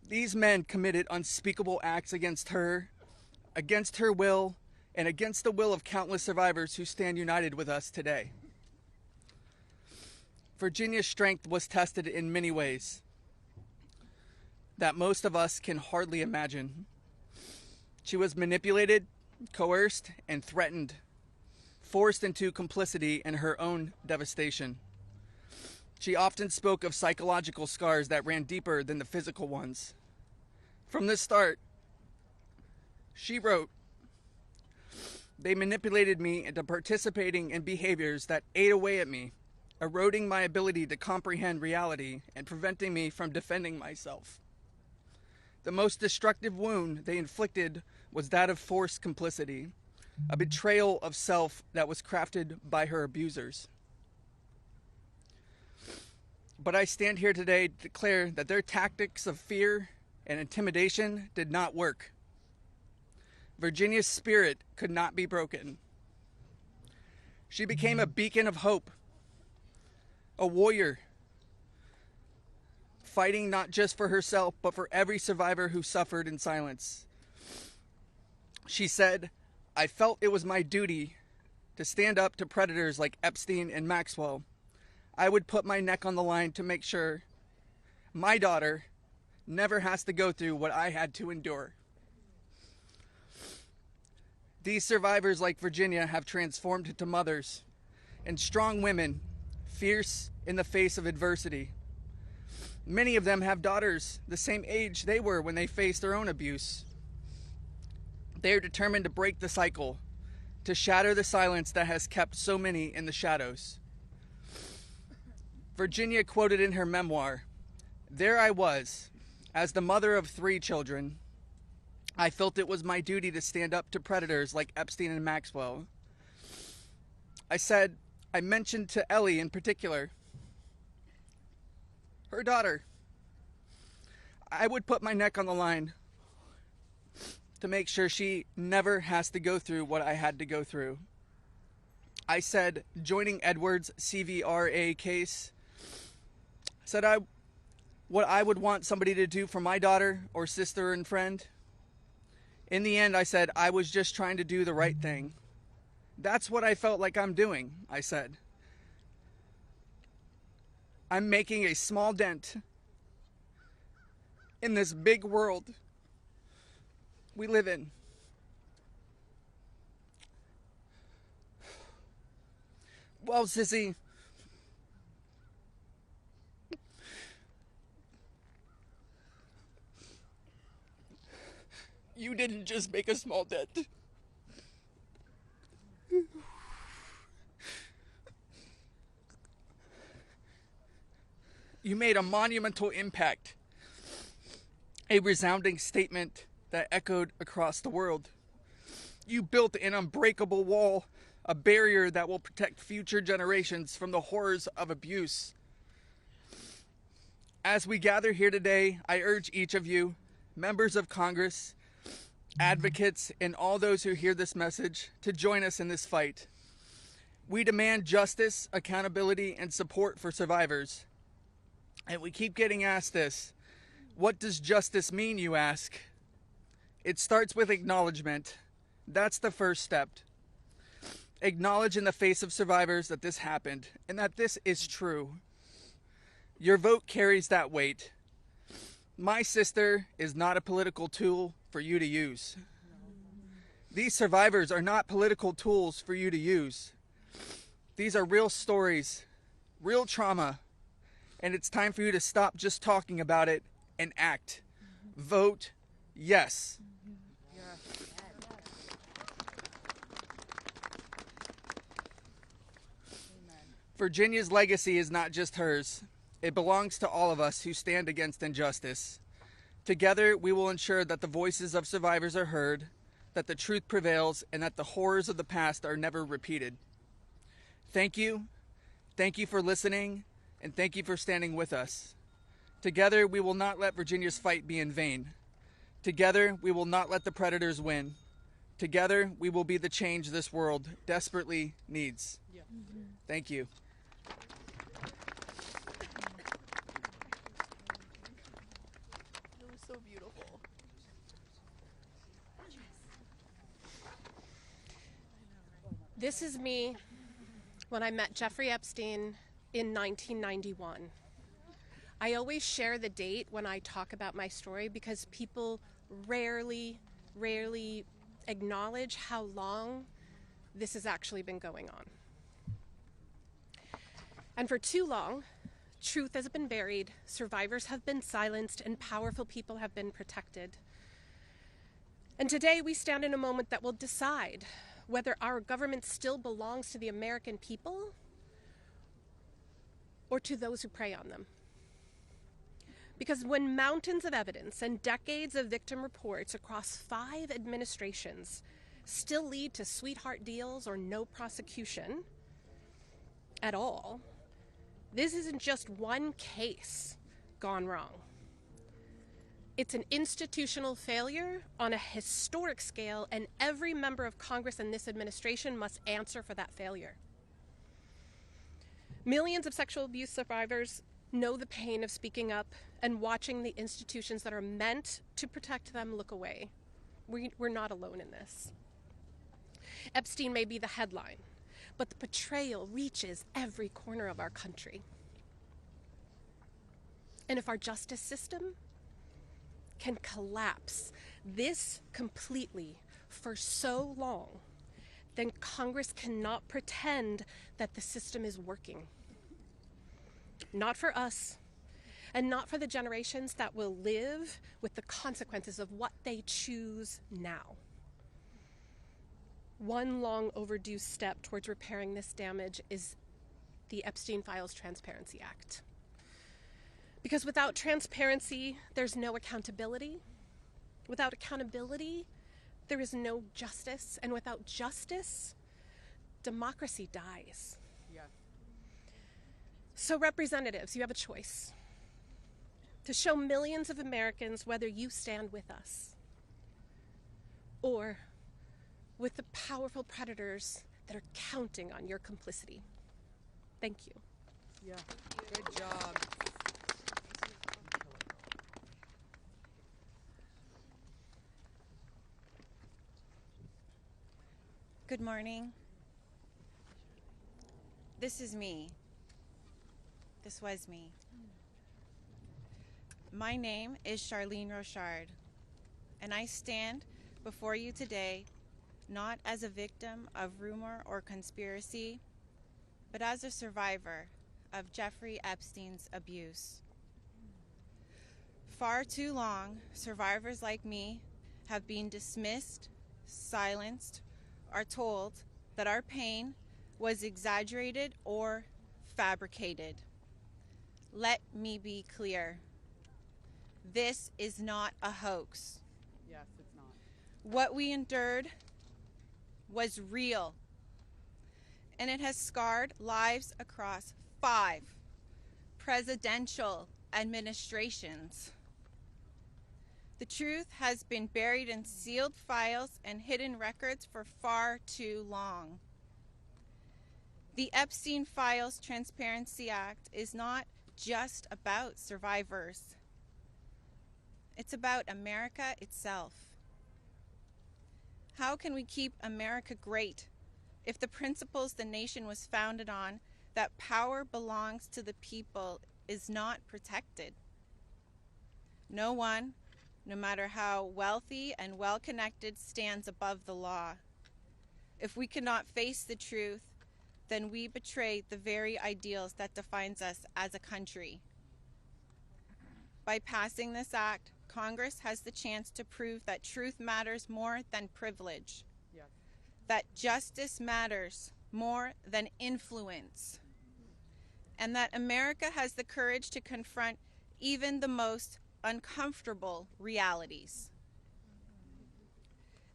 These men committed unspeakable acts against her will, and against the will of countless survivors who stand united with us today. Virginia's strength was tested in many ways that most of us can hardly imagine. She was manipulated, coerced, and threatened, forced into complicity in her own devastation. She often spoke of psychological scars that ran deeper than the physical ones. From the start, she wrote, "They manipulated me into participating in behaviors that ate away at me, eroding my ability to comprehend reality and preventing me from defending myself. The most destructive wound they inflicted was that of forced complicity, a betrayal of self that was crafted by her abusers. But I stand here today to declare that their tactics of fear and intimidation did not work. Virginia's spirit could not be broken. She became a beacon of hope, a warrior, fighting not just for herself, but for every survivor who suffered in silence. She said, I felt it was my duty to stand up to predators like Epstein and Maxwell. I would put my neck on the line to make sure my daughter never has to go through what I had to endure. These survivors, like Virginia, have transformed into mothers and strong women, fierce in the face of adversity. Many of them have daughters the same age they were when they faced their own abuse. They are determined to break the cycle, to shatter the silence that has kept so many in the shadows. Virginia quoted in her memoir, "There I was, as the mother of 3 children. I felt it was my duty to stand up to predators like Epstein and Maxwell. I mentioned to Ellie in particular, her daughter, I would put my neck on the line to make sure she never has to go through what I had to go through. I said, joining Edward's CVRA case, what I would want somebody to do for my daughter or sister and friend. In the end, I said, I was just trying to do the right thing. That's what I felt like I'm doing," I said. "I'm making a small dent in this big world we live in." Well, sissy, you didn't just make a small dent. You made a monumental impact, a resounding statement that echoed across the world. You built an unbreakable wall, a barrier that will protect future generations from the horrors of abuse. As we gather here today, I urge each of you, members of Congress, advocates, and all those who hear this message, to join us in this fight. We demand justice, accountability, and support for survivors. And we keep getting asked this. What does justice mean, you ask? It starts with acknowledgement. That's the first step. Acknowledge in the face of survivors that this happened and that this is true. Your vote carries that weight. My sister is not a political tool for you to use. These survivors are not political tools for you to use. These are real stories, real trauma, and it's time for you to stop just talking about it and act. Vote yes. Virginia's legacy is not just hers. It belongs to all of us who stand against injustice. Together, we will ensure that the voices of survivors are heard, that the truth prevails, and that the horrors of the past are never repeated. Thank you. Thank you for listening, and thank you for standing with us. Together, we will not let Virginia's fight be in vain. Together, we will not let the predators win. Together, we will be the change this world desperately needs. Yeah. Thank you. It was so beautiful. This is me when I met Jeffrey Epstein in 1991. I always share the date when I talk about my story because people rarely acknowledge how long this has actually been going on. And for too long, truth has been buried, survivors have been silenced, and powerful people have been protected. And today we stand in a moment that will decide whether our government still belongs to the American people or to those who prey on them. Because when mountains of evidence and decades of victim reports across 5 administrations still lead to sweetheart deals or no prosecution at all, this isn't just one case gone wrong. It's an institutional failure on a historic scale, and every member of Congress and this administration must answer for that failure. Millions of sexual abuse survivors know the pain of speaking up and watching the institutions that are meant to protect them look away. We're not alone in this. Epstein may be the headline, but the betrayal reaches every corner of our country. And if our justice system can collapse this completely for so long, then Congress cannot pretend that the system is working. Not for us, and not for the generations that will live with the consequences of what they choose now. One long overdue step towards repairing this damage is the Epstein Files Transparency Act. Because without transparency, there's no accountability. Without accountability, there is no justice. And without justice, democracy dies. Yeah. So representatives, you have a choice to show millions of Americans whether you stand with us or with the powerful predators that are counting on your complicity. Thank you. Yeah, good job. Good morning. This is me. This was me. My name is Charlene Rochard, and I stand before you today not as a victim of rumor or conspiracy, but as a survivor of Jeffrey Epstein's abuse. Far too long, survivors like me have been dismissed, silenced, are told that our pain was exaggerated or fabricated. Let me be clear. This is not a hoax. Yes, it's not. What we endured was real, and it has scarred lives across 5 presidential administrations. The truth has been buried in sealed files and hidden records for far too long. The Epstein Files Transparency Act is not just about survivors. It's about America itself. How can we keep America great if the principles the nation was founded on, that power belongs to the people, is not protected? No one, no matter how wealthy and well-connected, stands above the law. If we cannot face the truth, then we betray the very ideals that defines us as a country. By passing this act, Congress has the chance to prove that truth matters more than privilege, yes, that justice matters more than influence, and that America has the courage to confront even the most uncomfortable realities.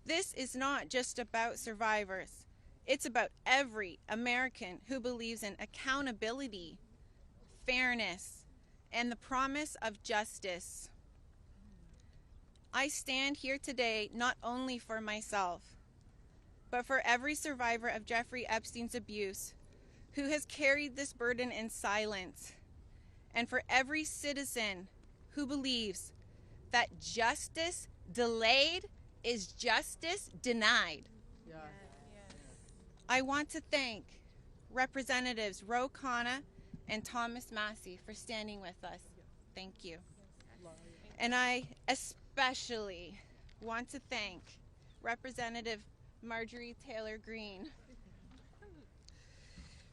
This is not just about survivors. It's about every American who believes in accountability, fairness, and the promise of justice. I stand here today not only for myself, but for every survivor of Jeffrey Epstein's abuse who has carried this burden in silence, and for every citizen who believes that justice delayed is justice denied. Yes. I want to thank Representatives Khanna and Thomas Massie for standing with us. Thank you. And I especially want to thank Representative Marjorie Greene.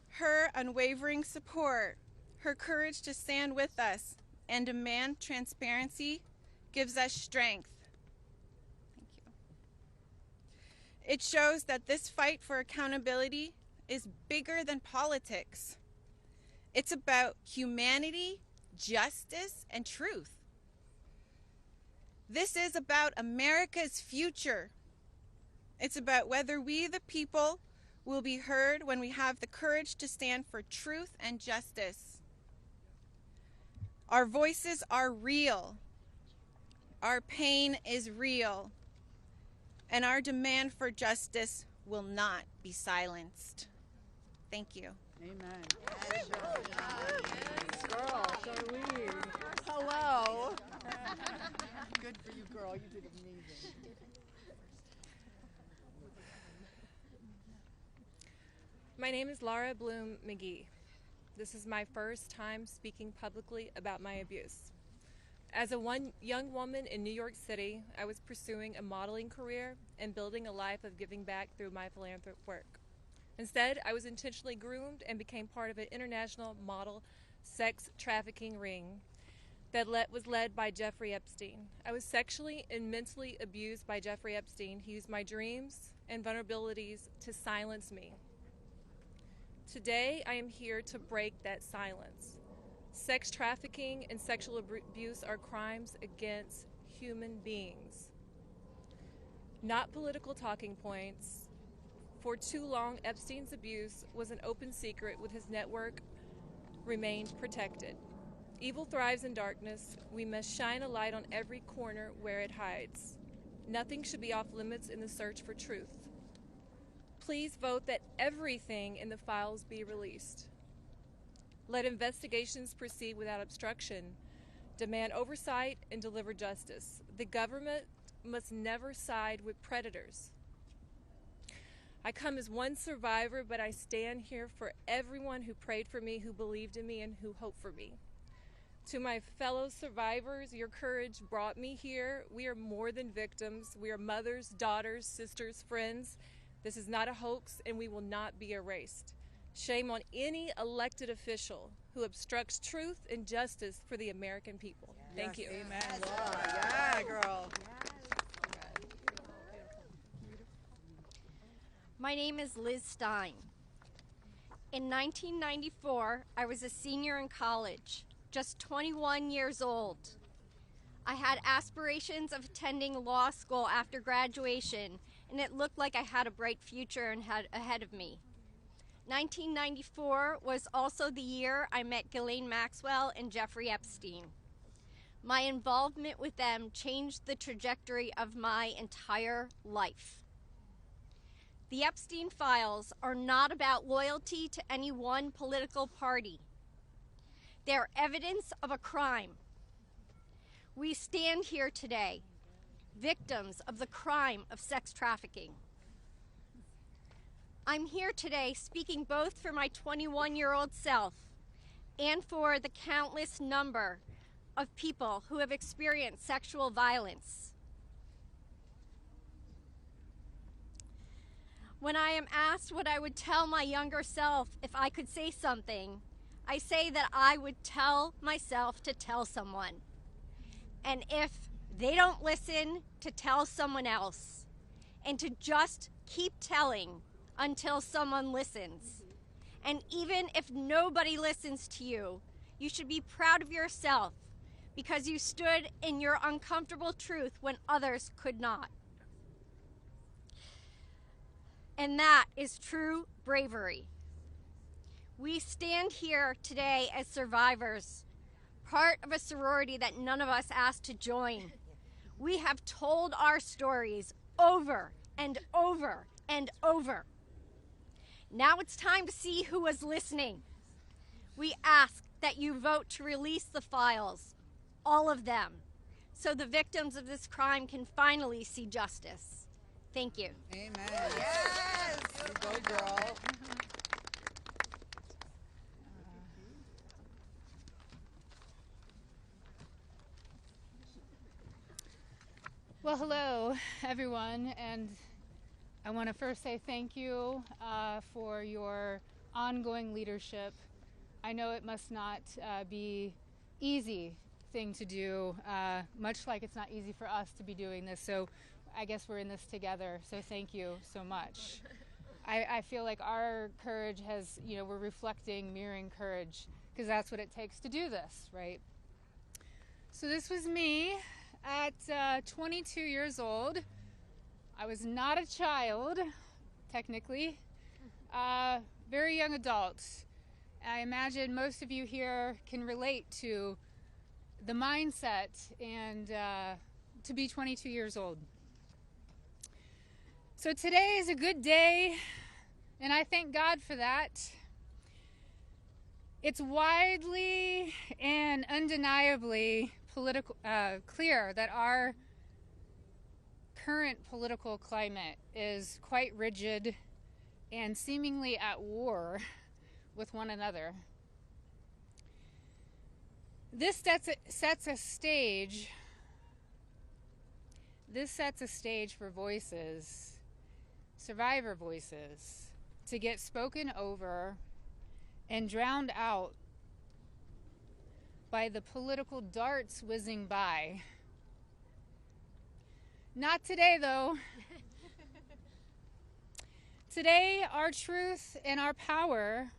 Her unwavering support, her courage to stand with us and demand transparency gives us strength. Thank you. It shows that this fight for accountability is bigger than politics. It's about humanity, justice, and truth. This is about America's future. It's about whether we, the people, will be heard when we have the courage to stand for truth and justice. Our voices are real. Our pain is real. And our demand for justice will not be silenced. Thank you. Amen. Girl, Charlene. Hello. Good for you, girl. You did amazing. My name is Laura Bloom McGee. This is my first time speaking publicly about my abuse. As a young woman in New York City, I was pursuing a modeling career and building a life of giving back through my philanthropic work. Instead, I was intentionally groomed and became part of an international model sex trafficking ring that was led by Jeffrey Epstein. I was sexually and mentally abused by Jeffrey Epstein. He used my dreams and vulnerabilities to silence me. Today, I am here to break that silence. Sex trafficking and sexual abuse are crimes against human beings, not political talking points. For too long, Epstein's abuse was an open secret, with his network remained protected. Evil thrives in darkness. We must shine a light on every corner where it hides. Nothing should be off limits in the search for truth. Please vote that everything in the files be released. Let investigations proceed without obstruction. Demand oversight and deliver justice. The government must never side with predators. I come as one survivor, but I stand here for everyone who prayed for me, who believed in me, and who hoped for me. To my fellow survivors, your courage brought me here. We are more than victims. We are mothers, daughters, sisters, friends. This is not a hoax, and we will not be erased. Shame on any elected official who obstructs truth and justice for the American people. Thank you. Amen, Laura. Yeah, girl. My name is Liz Stein. In 1994, I was a senior in college, just 21 years old. I had aspirations of attending law school after graduation, and it looked like I had a bright future ahead of me. 1994 was also the year I met Ghislaine Maxwell and Jeffrey Epstein. My involvement with them changed the trajectory of my entire life. The Epstein files are not about loyalty to any one political party. They're evidence of a crime. We stand here today, victims of the crime of sex trafficking. I'm here today speaking both for my 21-year-old self and for the countless number of people who have experienced sexual violence. When I am asked what I would tell my younger self if I could say something, I say that I would tell myself to tell someone. And if they don't listen, to tell someone else. And to just keep telling until someone listens. And even if nobody listens to you, you should be proud of yourself because you stood in your uncomfortable truth when others could not. And that is true bravery. We stand here today as survivors, part of a sorority that none of us asked to join. We have told our stories over and over and over. Now it's time to see who was listening. We ask that you vote to release the files, all of them, so the victims of this crime can finally see justice. Thank you. Amen. Yes! You go, girl. Well, hello, everyone, and I want to first say thank you for your ongoing leadership. I know it must not be easy thing to do, much like it's not easy for us to be doing this, so I guess we're in this together, so thank you so much. I feel like our courage has, we're reflecting, mirroring courage, because that's what it takes to do this, right? So this was me at 22 years old. I was not a child, technically, very young adult. I imagine most of you here can relate to the mindset and to be 22 years old. So today is a good day, and I thank God for that. It's widely and undeniably clear that our current political climate is quite rigid and seemingly at war with one another. This sets a stage. This sets a stage for voices, survivor voices, to get spoken over and drowned out by the political darts whizzing by. Not today, though. Today, our truth and our power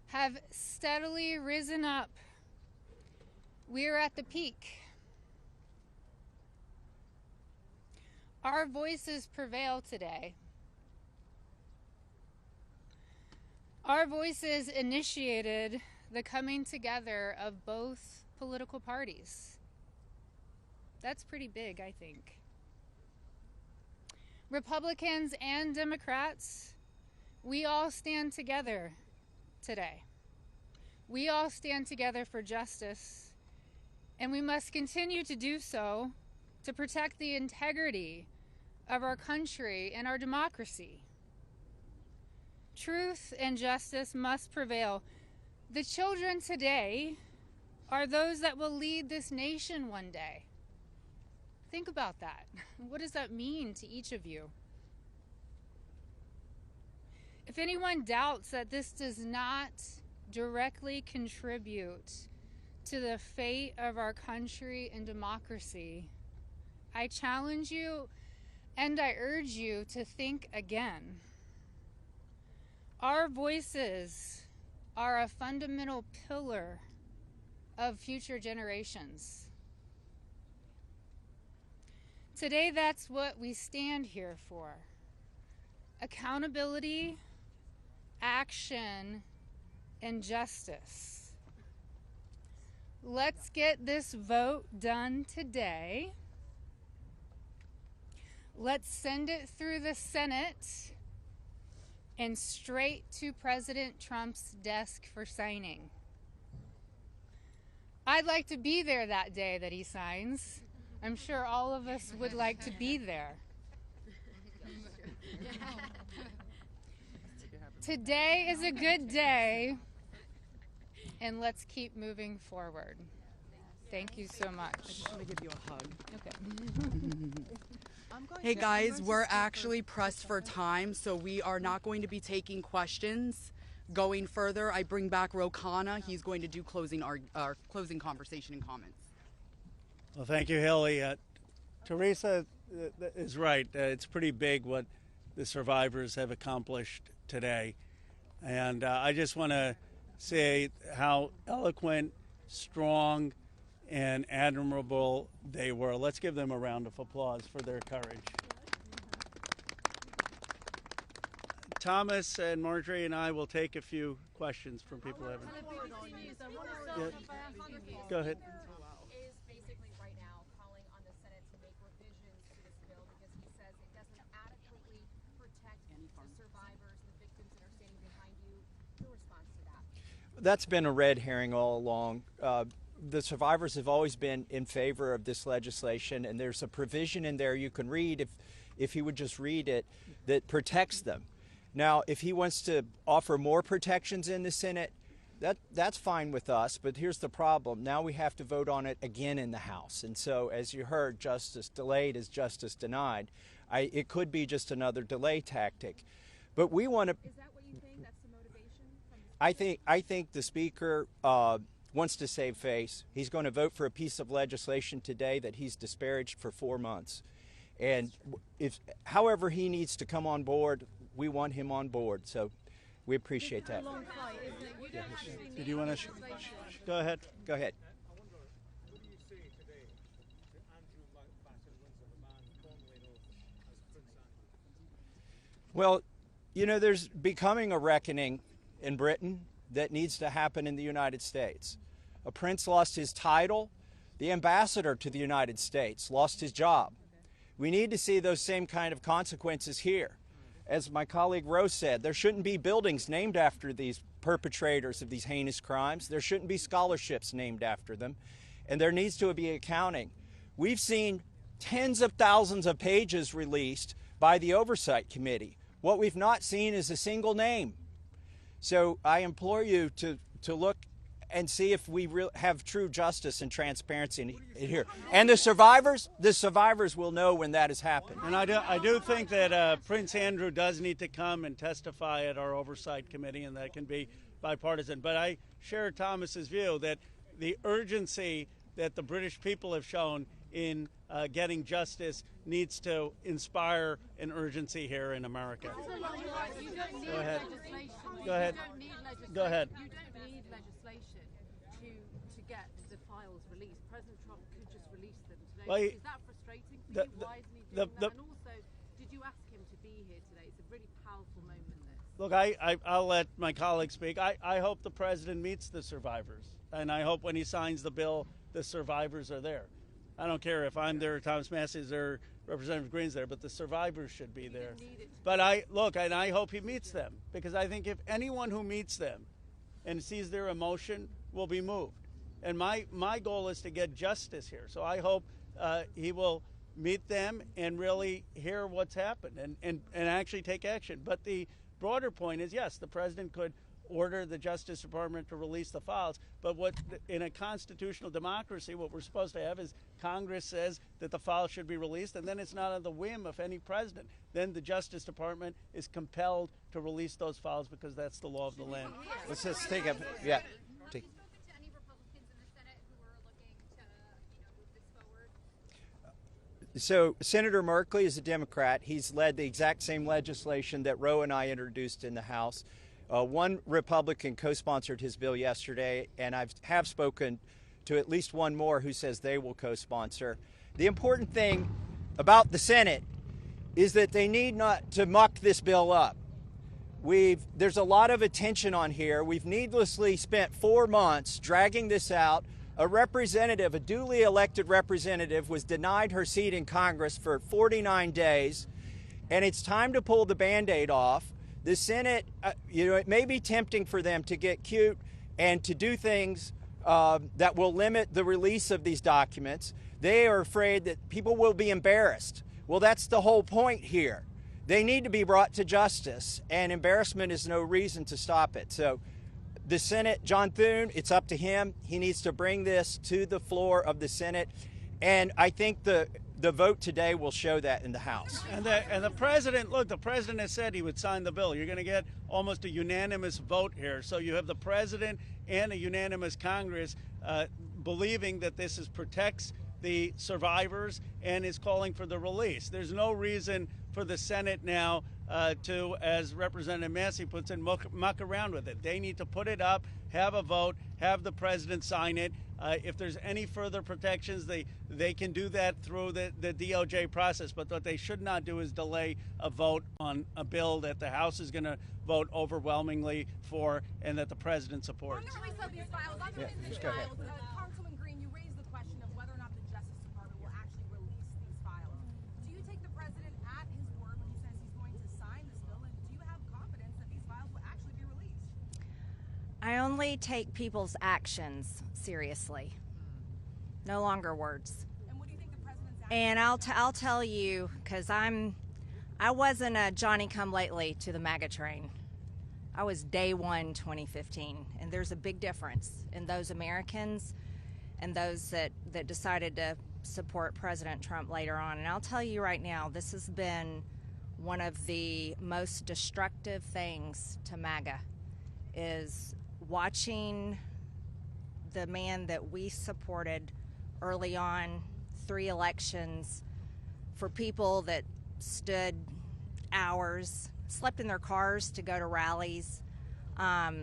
have steadily risen up. We are at the peak. Our voices prevail today. Our voices initiated the coming together of both political parties. That's pretty big, I think. Republicans and Democrats, we all stand together today. We all stand together for justice, and we must continue to do so to protect the integrity of our country and our democracy. Truth and justice must prevail. The children today are those that will lead this nation one day. Think about that. What does that mean to each of you? If anyone doubts that this does not directly contribute to the fate of our country and democracy, I challenge you and I urge you to think again. Our voices are a fundamental pillar of future generations. Today, that's what we stand here for. Accountability, action, and justice. Let's get this vote done today. Let's send it through the Senate and straight to President Trump's desk for signing. I'd like to be there that day that he signs. I'm sure all of us would like to be there. Today is a good day, and let's keep moving forward. Thank you so much. I just want to give you a hug. Okay. Hey guys, we're actually pressed for time, so we are not going to be taking questions going further. I bring back Khanna. He's going to do our closing conversation and comments. Well, thank you, Hilly. Teresa is right. It's pretty big what the survivors have accomplished today. And I just want to say how eloquent, strong, and admirable they were. Let's give them a round of applause for their courage. Thomas and Marjorie and I will take a few questions from people who haven't. Yeah. Go ahead. Is basically right now calling on the Senate to make revisions to this bill because he says it doesn't adequately protect the survivors, the victims that are standing behind you. Your response to that? That's been a red herring all along. The survivors have always been in favor of this legislation, and there's a provision in there you can read if he would just read it that protects them. Now, if he wants to offer more protections in the Senate, that's fine with us, but here's the problem. Now we have to vote on it again in the House. And so, as you heard, justice delayed is justice denied. It could be just another delay tactic. But we want to... Is that what you think? That's the motivation from the I think the Speaker wants to save face. He's going to vote for a piece of legislation today that he's disparaged for 4 months. And however he needs to come on board, we want him on board. So we appreciate that. Did you want to? Go ahead. Go ahead. Well, you know, there's becoming a reckoning in Britain that needs to happen in the United States. A prince lost his title. The ambassador to the United States lost his job. We need to see those same kind of consequences here. As my colleague Rose said, there shouldn't be buildings named after these perpetrators of these heinous crimes. There shouldn't be scholarships named after them. And there needs to be accounting. We've seen tens of thousands of pages released by the Oversight Committee. What we've not seen is a single name. So I implore you to look and see if we have true justice and transparency in here. And the survivors will know when that has happened. And I do think that Prince Andrew does need to come and testify at our Oversight Committee, and that can be bipartisan. But I share Thomas's view that the urgency that the British people have shown in getting justice needs to inspire an urgency here in America. Go ahead. Go ahead. Go ahead. You don't need legislation to get the files released. President Trump could just release them today. Well, Is that frustrating for you? Why isn't he doing that? And also, did you ask him to be here today? It's a really powerful moment, this. Look, I'll let my colleagues speak. I hope the president meets the survivors, and I hope when he signs the bill, the survivors are there. I don't care if I'm there, Thomas Massie is there, Representative Greene's there, but the survivors should be there. But I hope he meets them, because I think if anyone who meets them and sees their emotion will be moved. And my goal is to get justice here. So I hope he will meet them and really hear what's happened and actually take action. But the broader point is, yes, the president could order the Justice Department to release the files, but in a constitutional democracy, what we're supposed to have is Congress says that the files should be released, and then it's not on the whim of any president. Then the Justice Department is compelled to release those files because that's the law of the land. Let's just take a, yeah. Take. So Senator Merkley is a Democrat. He's led the exact same legislation that Roe and I introduced in the House. One Republican co-sponsored his bill yesterday, and I have spoken to at least one more who says they will co-sponsor. The important thing about the Senate is that they need not to muck this bill up. There's a lot of attention on here. We've needlessly spent 4 months dragging this out. A representative, a duly elected representative, was denied her seat in Congress for 49 days, and it's time to pull the Band-Aid off. The Senate, it may be tempting for them to get cute and to do things that will limit the release of these documents. They are afraid that people will be embarrassed. Well, that's the whole point here. They need to be brought to justice, and embarrassment is no reason to stop it. So the Senate, John Thune, it's up to him. He needs to bring this to the floor of the Senate, and I think the vote today will show that in the House. And the president, look, the president has said he would sign the bill. You're going to get almost a unanimous vote here. So you have the president and a unanimous Congress believing that this protects the survivors and is calling for the release. There's no reason for the Senate now to, as Representative Massie puts it, muck around with it. They need to put it up, have a vote, have the president sign it. If there's any further protections, they can do that through the DOJ process. But what they should not do is delay a vote on a bill that the House is going to vote overwhelmingly for and that the president supports. On the release of these files, Councilman Greene, you raised the question of whether or not the Justice Department will actually release these files. Do you take the president at his word when he says he's going to sign this bill, and do you have confidence that these files will actually be released? I only take people's actions seriously, no longer words. And what do you think the president's And I'll tell you, because I wasn't a Johnny-come-lately to the MAGA train. I was day one 2015, and there's a big difference in those Americans and those that decided to support President Trump later on. And I'll tell you right now, this has been one of the most destructive things to MAGA, is watching the man that we supported early on, 3 elections, for people that stood hours, slept in their cars to go to rallies, have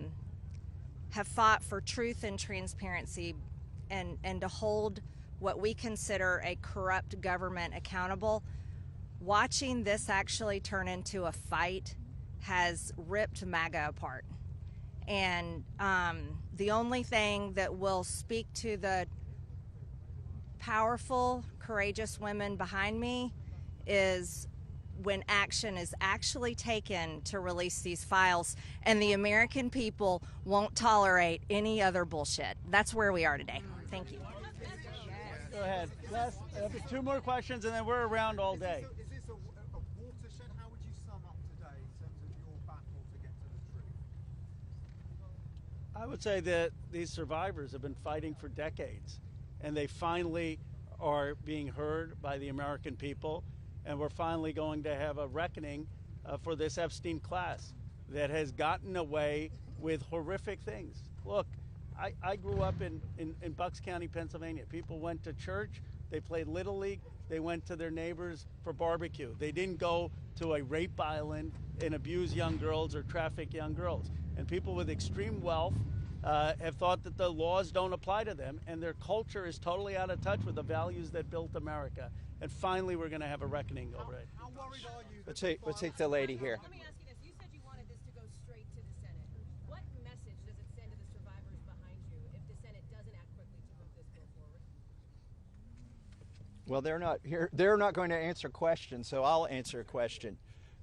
fought for truth and transparency and to hold what we consider a corrupt government accountable. Watching this actually turn into a fight has ripped MAGA apart. And the only thing that will speak to the powerful, courageous women behind me is when action is actually taken to release these files, and the American people won't tolerate any other bullshit. That's where we are today. Thank you. Go ahead. Last, 2 more questions, and then we're around all day. Is this a watershed? How would you sum up today in terms of your battle to get to the truth? I would say that these survivors have been fighting for decades, and they finally are being heard by the American people, and we're finally going to have a reckoning for this Epstein class that has gotten away with horrific things. Look, I grew up in Bucks County, Pennsylvania. People went to church, they played Little League, they went to their neighbors for barbecue. They didn't go to a rape island and abuse young girls or traffic young girls. And people with extreme wealth have thought that the laws don't apply to them, and their culture is totally out of touch with the values that built America. And finally, we're going to have a reckoning over it. How worried are you? Let's take the lady here. Let me ask you this. You said you wanted this to go straight to the Senate. What message does it send to the survivors behind you if the Senate doesn't act quickly to move this bill forward? Well, they're not here. They're not going to answer questions, so I'll answer a question.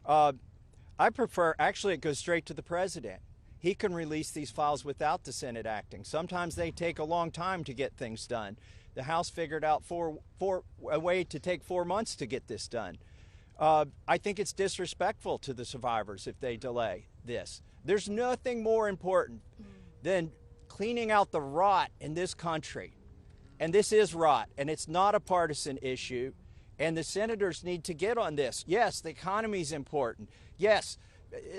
I prefer, actually, it goes straight to the president. He can release these files without the Senate acting. Sometimes they take a long time to get things done. The House figured out a way to take 4 months to get this done. I think it's disrespectful to the survivors if they delay this. There's nothing more important than cleaning out the rot in this country. And this is rot, and it's not a partisan issue. And the senators need to get on this. Yes, the economy is important. Yes,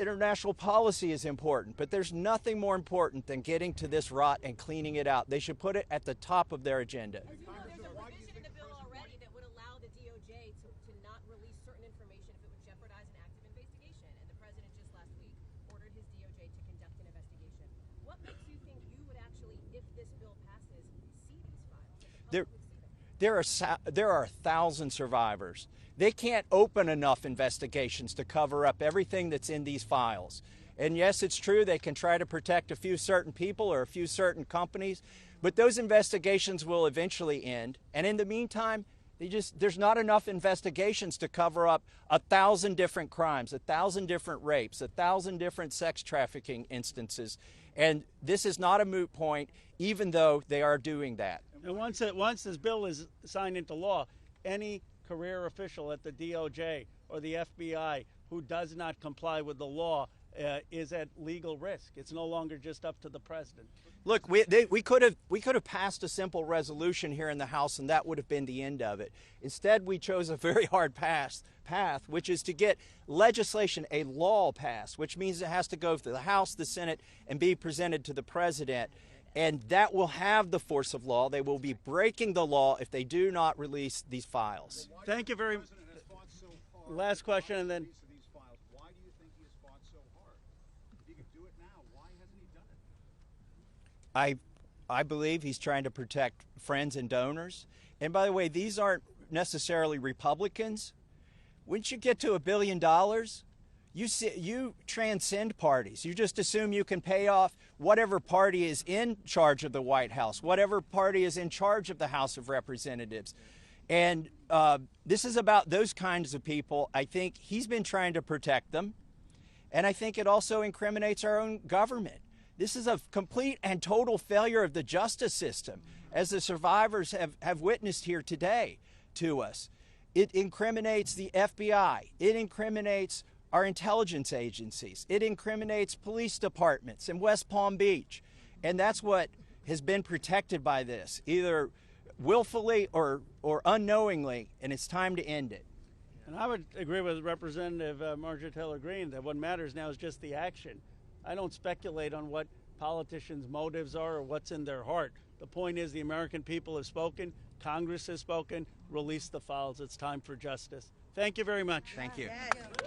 international policy is important, but there's nothing more important than getting to this rot and cleaning it out. They should put it at the top of their agenda. As you know, there's a provision in the bill already that would allow the DOJ to not release certain information if it would jeopardize an active investigation. And the president just last week ordered his DOJ to conduct an investigation. What makes you think you would actually, if this bill passes, see these files? There are 1,000 survivors. They can't open enough investigations to cover up everything that's in these files. And yes, it's true they can try to protect a few certain people or a few certain companies, but those investigations will eventually end. And in the meantime, there's not enough investigations to cover up 1,000 different crimes, 1,000 different rapes, 1,000 different sex trafficking instances. And this is not a moot point, even though they are doing that. And once this bill is signed into law, any career official at the DOJ or the FBI who does not comply with the law is at legal risk. It's no longer just up to the president. Look, we could have passed a simple resolution here in the House, and that would have been the end of it. Instead, we chose a very hard path, which is to get legislation, a law passed, which means it has to go through the House, the Senate, and be presented to the president. And that will have the force of law. They will be breaking the law if they do not release these files. Thank you very much. Last question, and then. Why do you think he has fought so hard? If he could do it now, why hasn't he done it? I believe he's trying to protect friends and donors. And by the way, these aren't necessarily Republicans. Once you get to $1 billion, you transcend parties. You just assume you can pay off whatever party is in charge of the White House, whatever party is in charge of the House of Representatives. And this is about those kinds of people. I think he's been trying to protect them. And I think it also incriminates our own government. This is a complete and total failure of the justice system, as the survivors have witnessed here today to us. It incriminates the FBI. It incriminates our intelligence agencies. It incriminates police departments in West Palm Beach. And that's what has been protected by this, either willfully or unknowingly, and it's time to end it. And I would agree with Representative Marjorie Taylor Greene that what matters now is just the action. I don't speculate on what politicians' motives are or what's in their heart. The point is the American people have spoken, Congress has spoken, release the files. It's time for justice. Thank you very much. Thank you. Yes.